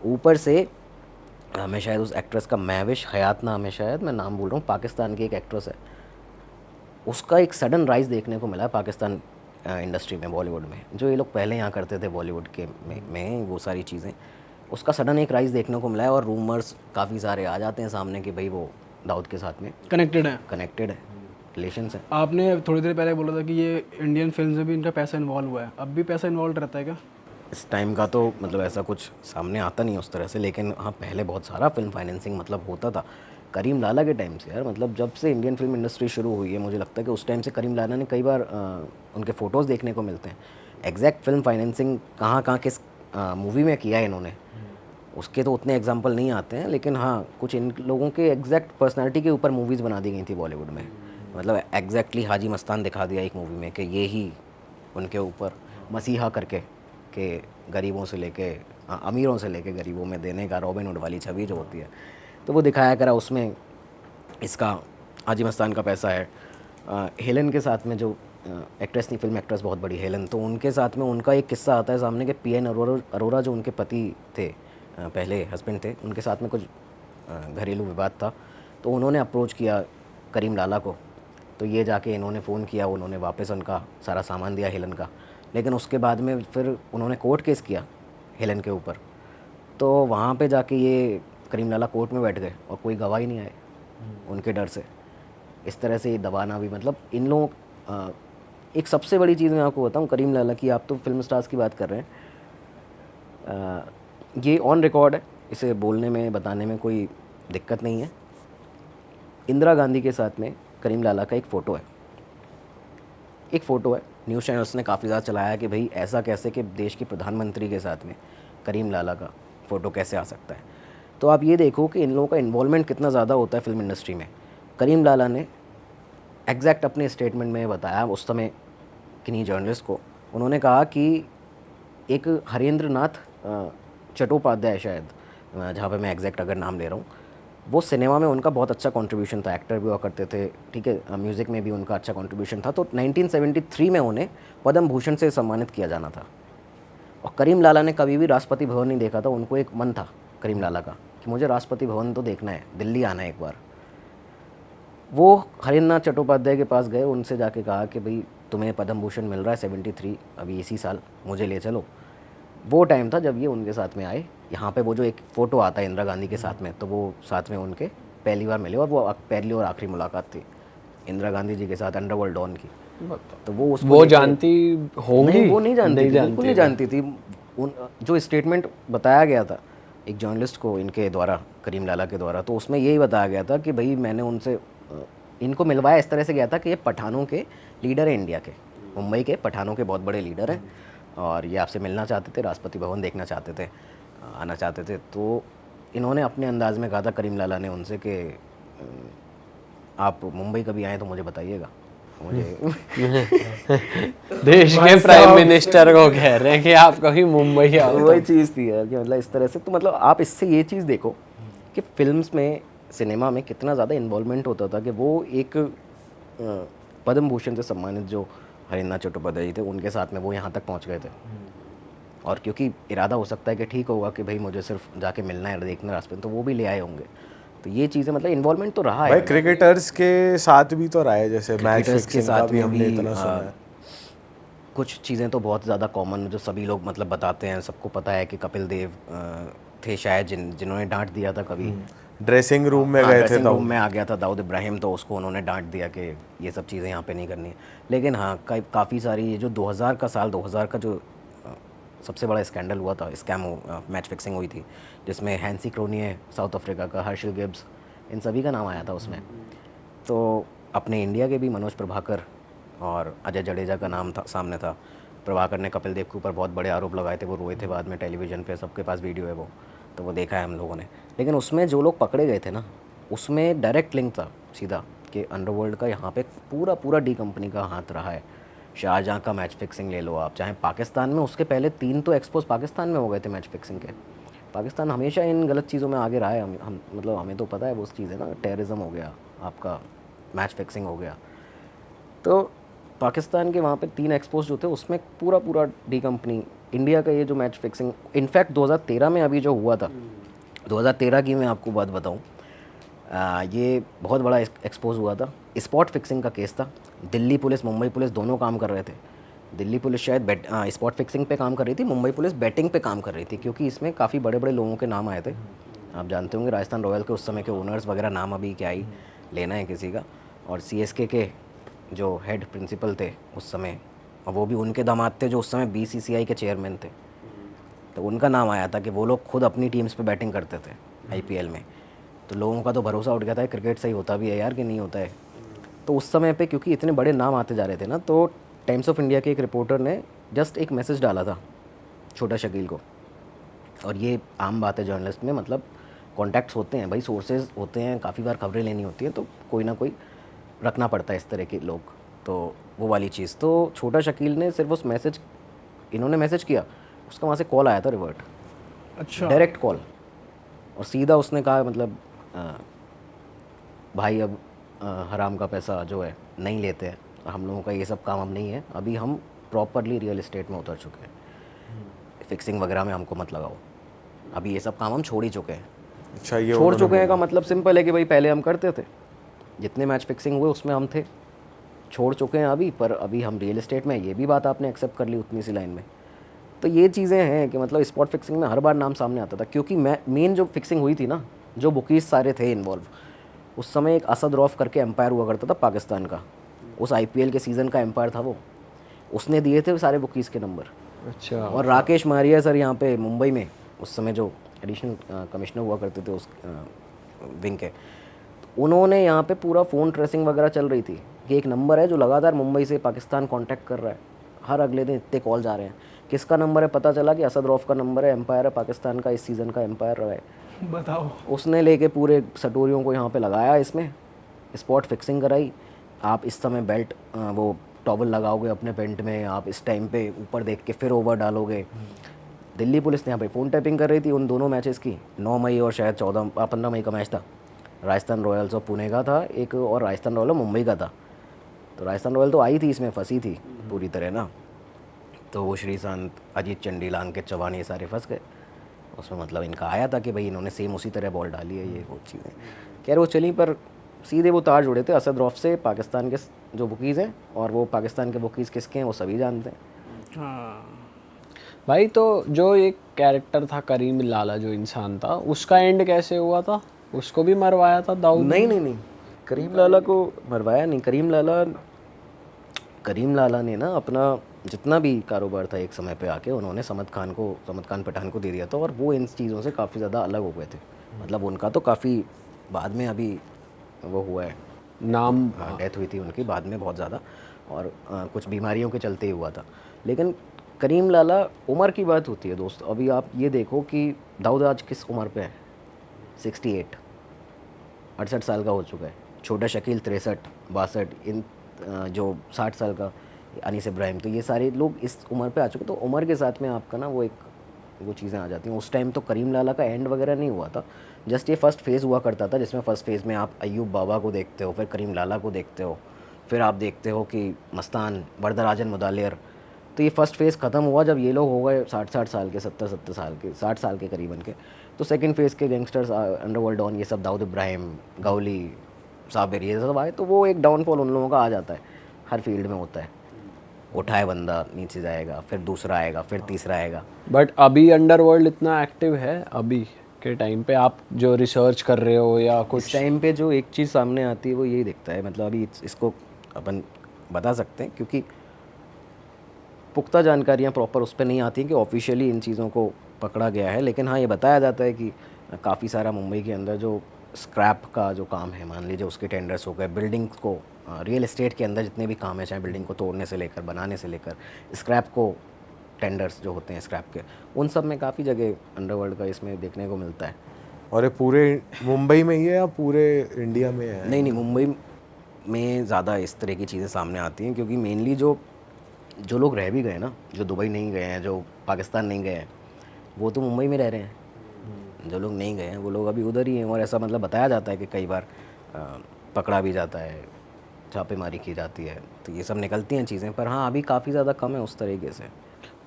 ऊपर से मैं शायद उस एक्ट्रेस का महविश हयात नाम है, शायद मैं नाम बोल रहा हूँ, पाकिस्तान की एक एक्ट्रेस है, उसका एक सडन राइज देखने को मिला है पाकिस्तान इंडस्ट्री में, बॉलीवुड में। जो ये लोग पहले यहाँ करते थे बॉलीवुड के में वो सारी चीज़ें, उसका सडन एक राइज देखने को मिला है। और रूमर्स काफ़ी सारे आ जाते हैं सामने कि भाई वो दाऊद के साथ में कनेक्टेड है, रिलेशंस है। आपने थोड़ी देर पहले बोला था कि ये इंडियन फिल्म में भी इनका पैसा इन्वॉल्व हुआ है, अब भी पैसा इन्वॉल्व रहता है क्या? इस टाइम का तो मतलब ऐसा कुछ सामने आता नहीं उस तरह से, लेकिन हाँ पहले बहुत सारा फिल्म फाइनेंसिंग मतलब होता था करीम लाला के टाइम से यार। मतलब जब से इंडियन फिल्म इंडस्ट्री शुरू हुई है, मुझे लगता है कि उस टाइम से करीम लाला ने कई बार उनके फ़ोटोज़ देखने को मिलते हैं। एग्जैक्ट फिल्म फाइनेंसिंग कहाँ किस मूवी में किया है इन्होंने, उसके तो उतने एग्जाम्पल नहीं आते हैं, लेकिन हाँ कुछ इन लोगों के एग्जैक्ट पर्सनैलिटी के ऊपर मूवीज़ बना दी गई थी बॉलीवुड में। मतलब एग्जैक्टली हाजी मस्तान दिखा दिया एक मूवी में कि ये ही उनके ऊपर मसीहा करके, कि गरीबों से लेके अमीरों से लेके गरीबों में देने का रॉबिन हुड वाली छवि जो होती है, तो वो दिखाया करा उसमें इसका हाजी मस्तान का पैसा है। हेलन के साथ में जो एक्ट्रेस थी, फिल्म एक्ट्रेस बहुत बड़ी हेलन, तो उनके साथ में उनका एक किस्सा आता है सामने कि पीएन अरोरा जो उनके पति थे, पहले हस्बैंड थे, उनके साथ में कुछ घरेलू विवाद था, तो उन्होंने अप्रोच किया करीम लाला को, तो ये जाके इन्होंने फ़ोन किया, उन्होंने वापस उनका सारा सामान दिया हेलन का। लेकिन उसके बाद में फिर उन्होंने कोर्ट केस किया हेलन के ऊपर, तो वहाँ पे जाके ये करीम लाला कोर्ट में बैठ गए और कोई गवाह ही नहीं आए उनके डर से। इस तरह से दबाना भी, मतलब इन लोगों एक सबसे बड़ी चीज़ मैं आपको बताऊँ करीम लाला की, आप तो फिल्म स्टार्स की बात कर रहे हैं, ये ऑन रिकॉर्ड है, इसे बोलने में बताने में कोई दिक्कत नहीं है। इंदिरा गांधी के साथ में करीम लाला का एक फ़ोटो है, न्यूज़ चैनल्स ने काफ़ी ज़्यादा चलाया कि भाई ऐसा कैसे कि देश के प्रधानमंत्री के साथ में करीम लाला का फ़ोटो कैसे आ सकता है। तो आप ये देखो कि इन लोगों का इन्वॉल्वमेंट कितना ज़्यादा होता है फिल्म इंडस्ट्री में। करीम लाला ने एग्जैक्ट अपने स्टेटमेंट में बताया उस समय किन्हीं जर्नलिस्ट को, उन्होंने कहा कि एक हरेंद्र नाथ चट्टोपाध्याय शायद, जहाँ पे मैं एग्जैक्ट अगर नाम ले रहा हूँ, वो सिनेमा में उनका बहुत अच्छा कंट्रीब्यूशन था, एक्टर भी हुआ करते थे, ठीक है, म्यूज़िक में भी उनका अच्छा कंट्रीब्यूशन था। तो 1973 में उन्हें पद्म भूषण से सम्मानित किया जाना था। और करीम लाला ने कभी भी राष्ट्रपति भवन नहीं देखा था, उनको एक मन था करीम लाला का कि मुझे राष्ट्रपति भवन तो देखना है, दिल्ली आना है एक बार। वो हरेंद्र नाथ चट्टोपाध्याय के पास गए, उनसे जाके कहा कि भाई तुम्हें पद्म भूषण मिल रहा है 73 अभी इसी साल, मुझे ले चलो। वो टाइम था जब ये उनके साथ में आए। यहाँ पे वो जो एक फ़ोटो आता है इंदिरा गांधी के साथ में, तो वो साथ में उनके पहली बार मिले और वो पहली और आखिरी मुलाकात थी इंदिरा गांधी जी के साथ अंडरवर्ल्ड डॉन की। तो वो जानती होंगी? नहीं, वो नहीं जानती थी, बिल्कुल नहीं जानती थी। जो स्टेटमेंट बताया गया था एक जर्नलिस्ट को इनके द्वारा, करीम लाला के द्वारा, तो उसमें यही बताया गया था कि भाई मैंने उनसे इनको मिलवाया इस तरह से गया था कि ये पठानों के लीडर हैं, इंडिया के, मुंबई के पठानों के बहुत बड़े लीडर हैं, और ये आपसे मिलना चाहते थे, राष्ट्रपति भवन देखना चाहते थे, आना चाहते थे। तो इन्होंने अपने अंदाज में कहा था करीम लाला ने उनसे कि आप मुंबई कभी आए तो मुझे बताइएगा। मुझे देश के प्राइम मिनिस्टर को कह रहे हैं कि आप कभी मुंबई आओ। वही चीज़ थी यार कि मतलब इस तरह से। तो मतलब आप इससे ये चीज़ देखो कि फिल्म्स में, सिनेमा में कितना ज़्यादा इन्वॉल्वमेंट होता था कि वो एक पद्म भूषण से सम्मानित जो हरेंद्र नाथ चट्टोपाध्याय जी थे, उनके साथ में वो यहाँ तक पहुँच गए थे। और क्योंकि इरादा हो सकता है कि ठीक होगा कि भाई मुझे सिर्फ जाके मिलना है, देखना राष्ट्रपति, तो वो भी ले आए होंगे। तो ये चीज़ें मतलब इन्वॉल्वमेंट तो रहा है भाई। क्रिकेटर्स के साथ भी तो रहा है, जैसे मैच के साथ भी हमने इतना सुना है। कुछ चीज़ें तो बहुत ज़्यादा कॉमन जो सभी लोग मतलब बताते हैं, सबको पता है कि कपिल देव थे शायद जिन्होंने डांट दिया था कभी, ड्रेसिंग रूम में गए थे, ड्रेसिंग रूम में आ गया था दाऊद इब्राहिम, तो उसको उन्होंने डांट दिया कि ये सब चीज़ें यहाँ पे नहीं करनी है। लेकिन हाँ, काफ़ी सारी ये जो 2000 का साल, 2000 का जो सबसे बड़ा स्कैंडल हुआ था, स्कैम मैच फिक्सिंग हुई थी, जिसमें हैंसी क्रोनिये साउथ अफ्रीका का, हर्षल गिब्स, इन सभी का नाम आया था उसमें। तो अपने इंडिया के भी मनोज प्रभाकर और अजय जडेजा का नाम था, सामने था। प्रभाकर ने कपिल देव के ऊपर बहुत बड़े आरोप लगाए थे, वो रोए थे बाद में टेलीविज़न पे, सबके पास वीडियो है वो, तो वो देखा है हम लोगों ने। लेकिन उसमें जो लोग पकड़े गए थे ना, उसमें डायरेक्ट लिंक था सीधा कि अंडरवर्ल्ड का यहाँ पे पूरा डी कंपनी का हाथ रहा है। शाहजहाँ का मैच फिक्सिंग ले लो आप, चाहे पाकिस्तान में उसके पहले 3 तो एक्सपोज पाकिस्तान में हो गए थे मैच फिक्सिंग के। पाकिस्तान हमेशा इन गलत चीज़ों में आगे रहा है। हम मतलब हमें तो पता है वो चीज़ है ना, टेररिज्म हो गया आपका, मैच फिक्सिंग हो गया। तो पाकिस्तान के वहाँ पे 3 एक्सपोज जो थे, उसमें पूरा डी कंपनी, इंडिया का ये जो मैच फिक्सिंग, इनफैक्ट 2013 में अभी जो हुआ था, 2013 की मैं आपको बात बताऊँ, ये बहुत बड़ा एक्सपोज हुआ था। स्पॉट फिक्सिंग का केस था। दिल्ली पुलिस, मुंबई पुलिस दोनों काम कर रहे थे। दिल्ली पुलिस शायद स्पॉट फिक्सिंग पे काम कर रही थी, मुंबई पुलिस बैटिंग पे काम कर रही थी, क्योंकि इसमें काफ़ी बड़े लोगों के नाम आए थे। आप जानते होंगे राजस्थान रॉयल के उस समय के ओनर्स वगैरह, नाम अभी क्या ही लेना है किसी का, और CSK के जो हेड प्रिंसिपल थे उस समय, और वो भी उनके दामाद थे जो उस समय BCCI के चेयरमैन थे, तो उनका नाम आया था कि वो लोग खुद अपनी टीम्स पे बैटिंग करते थे IPL में। तो लोगों का तो भरोसा उठ गया था क्रिकेट सही होता भी है यार कि नहीं होता है। तो उस समय पे क्योंकि इतने बड़े नाम आते जा रहे थे ना, तो टाइम्स ऑफ इंडिया के एक रिपोर्टर ने जस्ट एक मैसेज डाला था छोटा शकील को। और ये आम बात है जर्नलिस्ट में, मतलब कॉन्टैक्ट्स होते हैं भाई, सोर्सेज होते हैं, काफ़ी बार खबरें लेनी होती हैं, तो कोई ना कोई रखना पड़ता है इस तरह के लोग। तो वो वाली चीज़, तो छोटा शकील ने सिर्फ उस मैसेज, इन्होंने मैसेज किया, उसका वहाँ से कॉल आया था रिवर्ट, अच्छा, डायरेक्ट कॉल, और सीधा उसने कहा मतलब भाई अब हराम का पैसा जो है नहीं लेते हैं, हम लोगों का ये सब काम अब नहीं है, अभी हम प्रॉपरली रियल एस्टेट में उतर चुके हैं, फिक्सिंग वगैरह में हमको मत लगाओ, अभी ये सब काम हम छोड़ ही चुके हैं। अच्छा, ये छोड़ चुके हैं का मतलब सिंपल है कि भाई पहले हम करते थे, जितने मैच फिक्सिंग हुए उसमें हम थे, छोड़ चुके हैं अभी, पर अभी हम रियल एस्टेट में, ये भी बात आपने एक्सेप्ट कर ली उतनी सी लाइन में। तो ये चीज़ें हैं कि मतलब स्पॉट फिक्सिंग में हर बार नाम सामने आता था, क्योंकि मेन जो फिक्सिंग हुई थी ना, जो बुकीज सारे थे इन्वॉल्व, उस समय एक असद रौफ करके एम्पायर हुआ करता था पाकिस्तान का, उस IPL के सीज़न का एम्पायर था वो, उसने दिए थे सारे बुकीज़ के नंबर। अच्छा। और राकेश मारिया सर यहाँ पे मुंबई में, उस समय जो एडिशनल कमिश्नर हुआ करते थे उस विंग के, तो उन्होंने यहाँ पे पूरा फ़ोन ट्रेसिंग वगैरह चल रही थी कि एक नंबर है जो लगातार मुंबई से पाकिस्तान कांटेक्ट कर रहा है, हर अगले दिन इतने कॉल्स आ रहे हैं। किसका नंबर है पता चला कि असद रौफ का नंबर है, एम्पायर है पाकिस्तान का, इस सीज़न का एम्पायर रहा है। बताओ। उसने लेके पूरे सटोरियों को यहाँ पे लगाया, इसमें स्पॉट फिक्सिंग कराई। आप इस समय बेल्ट वो टॉवल लगाओगे अपने पेंट में, आप इस टाइम पे ऊपर देख के फिर ओवर डालोगे। दिल्ली पुलिस ने यहाँ पे फ़ोन टैपिंग कर रही थी उन दोनों मैचेस की। 9 मई और शायद 15 मई का मैच था, राजस्थान रॉयल्स और पुणे का था एक, और राजस्थान रॉयल और मुंबई का था। तो राजस्थान रॉयल तो आई थी इसमें, फंसी थी पूरी तरह ना। तो वो श्रीशांत, अजीत चंडीला, अंकित चौहान ये सारे फंस गए उसमें। मतलब इनका आया था कि भाई इन्होंने सेम उसी तरह बॉल डाली है, ये वो चीज़ें खैर वो चली, पर सीधे वो तार जुड़े थे असद रौफ से पाकिस्तान के जो बुकीज़ हैं, और वो पाकिस्तान के बुकीज़ किसके हैं वो सभी जानते हैं। हाँ भाई तो जो एक कैरेक्टर था करीम लाला जो इंसान था, उसका एंड कैसे हुआ था? उसको भी मरवाया था दाऊद? नहीं, करीम लाला को मरवाया नहीं। करीम लाला ने ना अपना जितना भी कारोबार था एक समय पे आके उन्होंने समद खान पठान को दे दिया था, और वो इन चीज़ों से काफ़ी ज़्यादा अलग हो गए थे। मतलब उनका तो काफ़ी बाद में अभी वो हुआ है, नाम डेथ हुई थी उनकी बाद में बहुत ज़्यादा, और कुछ बीमारियों के चलते ही हुआ था। लेकिन करीम लाला, उम्र की बात होती है दोस्त। अभी आप ये देखो कि दाऊद आज किस उम्र पे है, 68 साल का हो चुका है। छोटा शकील 63-62, इन जो 60 साल का अनीस इब्राहिम, तो ये सारे लोग इस उम्र पे आ चुके। तो उम्र के साथ में आपका ना वो चीज़ें आ जाती हैं। उस टाइम तो करीम लाला का एंड वगैरह नहीं हुआ था, जस्ट ये फर्स्ट फेज़ हुआ करता था, जिसमें फ़र्स्ट फेज़ में आप अयूब बाबा को देखते हो, फिर करीम लाला को देखते हो, फिर आप देखते हो कि मस्तान, वरदराजन मुदालिर। तो ये फर्स्ट फेज़ ख़त्म हुआ जब ये लोग हो गए 60 साल के, 70 साल के, 60 साल के करीबन के। तो सेकंड फेज़ के गैंगस्टर्स, अंडरवर्ल्ड डॉन, ये सब दाऊद इब्राहिम, गौली, साबिर, ये सब आए। तो वो एक डाउनफॉल उन लोगों का आ जाता है, हर फील्ड में होता है। उठाए बंदा नीचे जाएगा, फिर दूसरा आएगा, फिर तीसरा आएगा। बट अभी अंडरवर्ल्ड इतना एक्टिव है अभी के टाइम पे? आप जो रिसर्च कर रहे हो या कुछ इस टाइम पे जो एक चीज़ सामने आती है वो यही दिखता है। मतलब अभी इसको अपन बता सकते हैं क्योंकि पुख्ता जानकारियाँ प्रॉपर उस पर नहीं आती कि ऑफिशियली इन चीज़ों को पकड़ा गया है। लेकिन हाँ, ये बताया जाता है कि काफ़ी सारा मुंबई के अंदर जो स्क्रैप का जो काम है, मान लीजिए उसके टेंडर्स हो गए, बिल्डिंग्स को, रियल एस्टेट के अंदर जितने भी काम है, चाहे बिल्डिंग को तोड़ने से लेकर बनाने से लेकर, स्क्रैप को टेंडर्स जो होते हैं स्क्रैप के, उन सब में काफ़ी जगह अंडरवर्ल्ड का इसमें देखने को मिलता है। और ये पूरे मुंबई में ही है या पूरे इंडिया में है? नहीं, मुंबई में ज़्यादा इस तरह की चीज़ें सामने आती हैं क्योंकि मेनली जो लोग रह भी गए ना, जो दुबई नहीं गए हैं, जो पाकिस्तान नहीं गए हैं, वो तो मुंबई में रह रहे हैं। जो लोग नहीं गए हैं वो लोग अभी उधर ही हैं। और ऐसा मतलब बताया जाता है कि कई बार पकड़ा भी जाता है, छापेमारी की जाती है, तो ये सब निकलती हैं चीज़ें। पर हाँ, अभी काफ़ी ज़्यादा कम है उस तरीके से।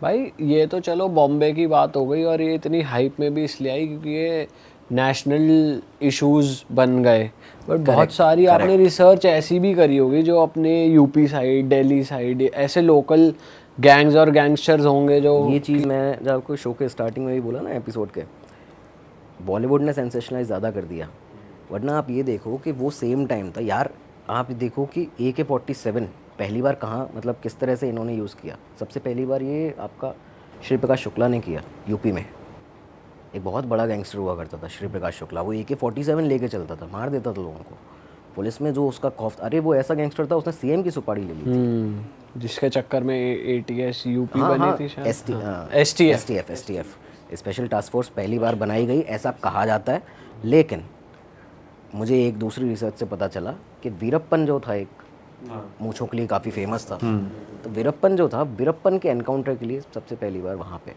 भाई ये तो चलो बॉम्बे की बात हो गई, और ये इतनी हाइप में भी इसलिए आई क्योंकि ये नेशनल इश्यूज बन गए। बट बहुत सारी आपने रिसर्च ऐसी भी करी होगी जो अपने यूपी साइड, दिल्ली साइड, ऐसे लोकल गैंग्स और गैंगस्टर्स होंगे जो ये चीज़ मैं जब आपको शो के स्टार्टिंग में भी बोला ना एपिसोड के, बॉलीवुड ने सेंसेशनलाइज ज़्यादा कर दिया। वरना आप ये देखो कि वो सेम टाइम था यार। आप देखो कि AK-47 पहली बार कहाँ, मतलब किस तरह से इन्होंने यूज़ किया। सबसे पहली बार ये आपका श्री प्रकाश शुक्ला ने किया यूपी में। एक बहुत बड़ा गैंगस्टर हुआ करता था श्री प्रकाश शुक्ला, वो AK-47 लेके चलता था, मार देता था लोगों को। पुलिस में जो उसका खौफ, अरे वो ऐसा गैंगस्टर था, उसने CM की सुपारी ले ली थी। जिसके चक्कर में ATS यूपी बनी थी शायद। STF स्पेशल टास्क फोर्स पहली बार बनाई गई, ऐसा कहा जाता है। लेकिन मुझे एक दूसरी रिसर्च से पता चला कि वीरप्पन जो था, एक मूंछों के लिए काफ़ी फेमस था, तो वीरप्पन जो था, वीरप्पन के एनकाउंटर के लिए सबसे पहली बार वहाँ पे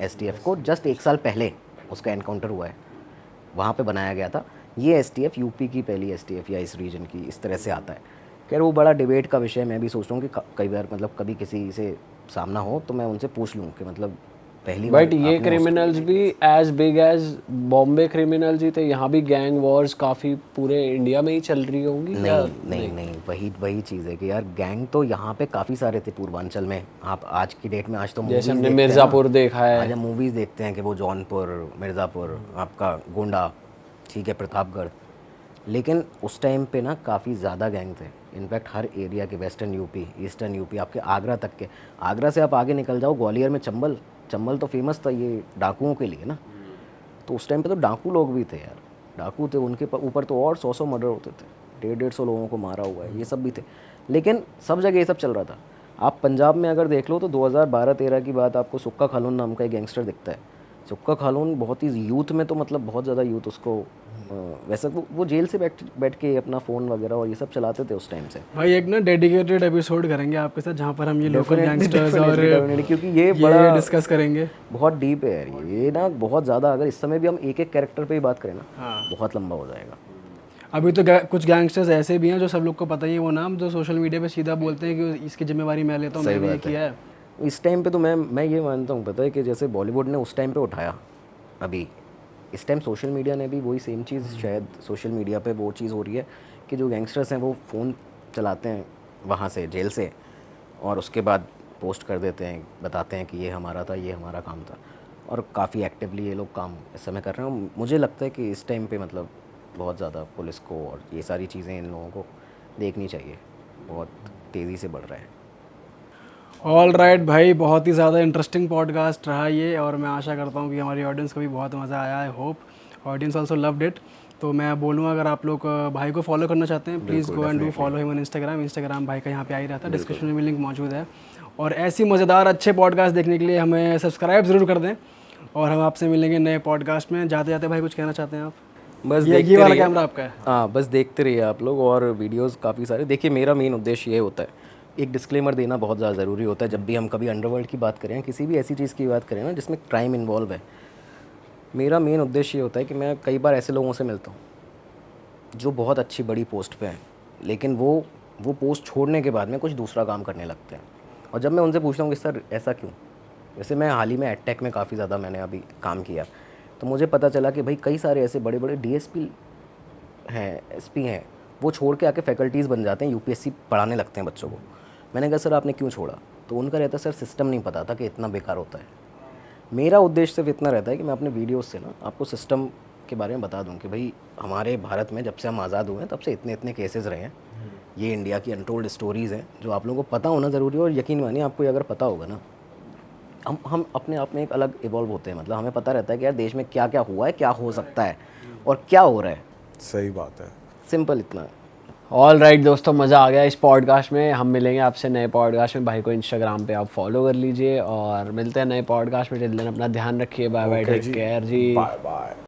STF को जस्ट 1 साल पहले उसका एनकाउंटर हुआ है, वहाँ पे बनाया गया था। ये STF यूपी की पहली STF या इस रीजन की, इस तरह से आता है। खैर वो बड़ा डिबेट का विषय। मैं भी सोच रहा हूँ कि कई बार मतलब कभी किसी से सामना हो तो मैं उनसे पूछ लूँ कि मतलब पहली बार। बट ये क्रिमिनल्स भी as big as Bombay criminals ही थे। यहाँ भी गैंग वॉर्स काफ़ी पूरे इंडिया में ही चल रही होंगी। नहीं, वही चीज़ है कि यार गैंग तो यहाँ पे काफ़ी सारे थे पूर्वांचल में। आप आज की डेट में, आज तो जैसे हमने मिर्ज़ापुर देखा है, आज हम मूवीज़ देखते हैं कि वो जौनपुर, मिर्ज़ापुर, आपका गोंडा, ठीक है, प्रतापगढ़। लेकिन उस टाइम पे ना काफ़ी ज़्यादा गैंग थे। इनफैक्ट हर एरिया के, वेस्टर्न यूपी, ईस्टर्न यूपी, आपके आगरा तक के। आगरा से आप आगे निकल जाओ, ग्वालियर में चंबल तो फेमस था ये डाकुओं के लिए ना। तो उस टाइम पे तो डाकू लोग भी थे यार, डाकू थे, उनके ऊपर तो और 100 मर्डर होते थे, 150 लोगों को मारा हुआ है, ये सब भी थे। लेकिन सब जगह ये सब चल रहा था। आप पंजाब में अगर देख लो तो 2012-13 की बात आपको सुक्का खालून नाम का एक गैंगस्टर दिखता है। सुक्का खालून बहुत ही यूथ में तो मतलब बहुत ज़्यादा यूथ उसको वैसे वो जेल से बैठ के अपना फ़ोन वगैरह और ये सब चलाते थे उस टाइम से। भाई एक ना डेडिकेटेड एपिसोड करेंगे आपके साथ जहाँ पर हम ये लोकल गैंगस्टर्स और क्योंकि ये बड़ा डिस्कस करेंगे। बहुत डीप है यार ये ना, बहुत ज़्यादा। अगर इस समय भी हम एक एक कैरेक्टर पे ही बात करें ना, बहुत लंबा हो जाएगा। अभी तो कुछ गैंगस्टर्स ऐसे भी हैं जो सब लोग को पता ही है वो नाम, जो सोशल मीडिया पे सीधा बोलते हैं कि इसकी जिम्मेवारी मैं लेता हूँ, मैंने ये किया है। इस टाइम पे तो मैं ये मानता हूँ, पता है कि जैसे बॉलीवुड ने उस टाइम पे उठाया, अभी इस टाइम सोशल मीडिया ने भी वही सेम चीज़, शायद सोशल मीडिया पे वो चीज़ हो रही है कि जो गैंगस्टर्स हैं वो फ़ोन चलाते हैं वहाँ से, जेल से, और उसके बाद पोस्ट कर देते हैं, बताते हैं कि ये हमारा था, ये हमारा काम था, और काफ़ी एक्टिवली ये लोग काम इस समय कर रहे हैं। मुझे लगता है कि इस टाइम पे मतलब बहुत ज़्यादा पुलिस को और ये सारी चीज़ें इन लोगों को देखनी चाहिए, बहुत तेज़ी से बढ़ रहा है। ऑल राइट भाई, बहुत ही ज़्यादा इंटरेस्टिंग पॉडकास्ट रहा ये, और मैं आशा करता हूँ कि हमारी ऑडियंस को भी बहुत मज़ा आया। I hope audience also loved it. तो मैं बोलूँगा अगर आप लोग भाई को फॉलो करना चाहते हैं, please go and do follow him on Instagram भाई का यहाँ पे आ ही रहता है, डिस्क्रिप्शन में लिंक मौजूद है। और ऐसी मज़ेदार अच्छे पॉडकास्ट देखने के लिए हमें सब्सक्राइब ज़रूर कर दें, और हम आपसे मिलेंगे नए पॉडकास्ट में। जाते जाते भाई कुछ कहना चाहते हैं आप? बस ये वाला कैमरा आपका है? हाँ, बस देखते रहिए आप लोग, और वीडियोस काफ़ी सारे देखिए। मेरा मेन उद्देश्य ये होता है, एक डिस्क्लेमर देना बहुत ज़्यादा ज़रूरी होता है जब भी हम कभी अंडरवर्ल्ड की बात करें, किसी भी ऐसी चीज़ की बात करें ना जिसमें क्राइम इन्वॉल्व है। मेरा मेन उद्देश्य ये होता है कि मैं कई बार ऐसे लोगों से मिलता हूँ जो बहुत अच्छी बड़ी पोस्ट पे हैं, लेकिन वो पोस्ट छोड़ने के बाद में कुछ दूसरा काम करने लगते हैं। और जब मैं उनसे पूछता हूँ कि सर ऐसा क्यों, जैसे मैं हाल ही में एडटेक में काफ़ी ज़्यादा मैंने अभी काम किया, तो मुझे पता चला कि भाई कई सारे ऐसे बड़े बड़े DSP हैं, SP हैं, वो छोड़ के आके फैकल्टीज़ बन जाते हैं, UPSC पढ़ाने लगते हैं बच्चों को। मैंने कहा सर आपने क्यों छोड़ा, तो उनका रहता है सर सिस्टम नहीं पता था कि इतना बेकार होता है। मेरा उद्देश्य सिर्फ इतना रहता है कि मैं अपने वीडियोस से ना आपको सिस्टम के बारे में बता दूं कि भाई हमारे भारत में जब से हम आज़ाद हुए हैं तब से इतने इतने केसेस रहे हैं, ये इंडिया की अनटोल्ड स्टोरीज़ हैं जो आप लोगों को पता होना ज़रूरी है। और यकीन मानिए आपको ये अगर पता होगा ना, हम अपने आप में एक अलग इवॉल्व होते हैं। मतलब हमें पता रहता है कि यार देश में क्या क्या हुआ है, क्या हो सकता है और क्या हो रहा है। सही बात है, सिंपल इतना। ऑल राइट दोस्तों, मज़ा आ गया इस पॉडकास्ट में। हम मिलेंगे आपसे नए पॉडकास्ट में। भाई को इंस्टाग्राम पे आप फॉलो कर लीजिए, और मिलते हैं नए पॉडकास्ट में। टिल देन अपना ध्यान रखिए। बाय बाय, टेक केयर जी, बाय बाय।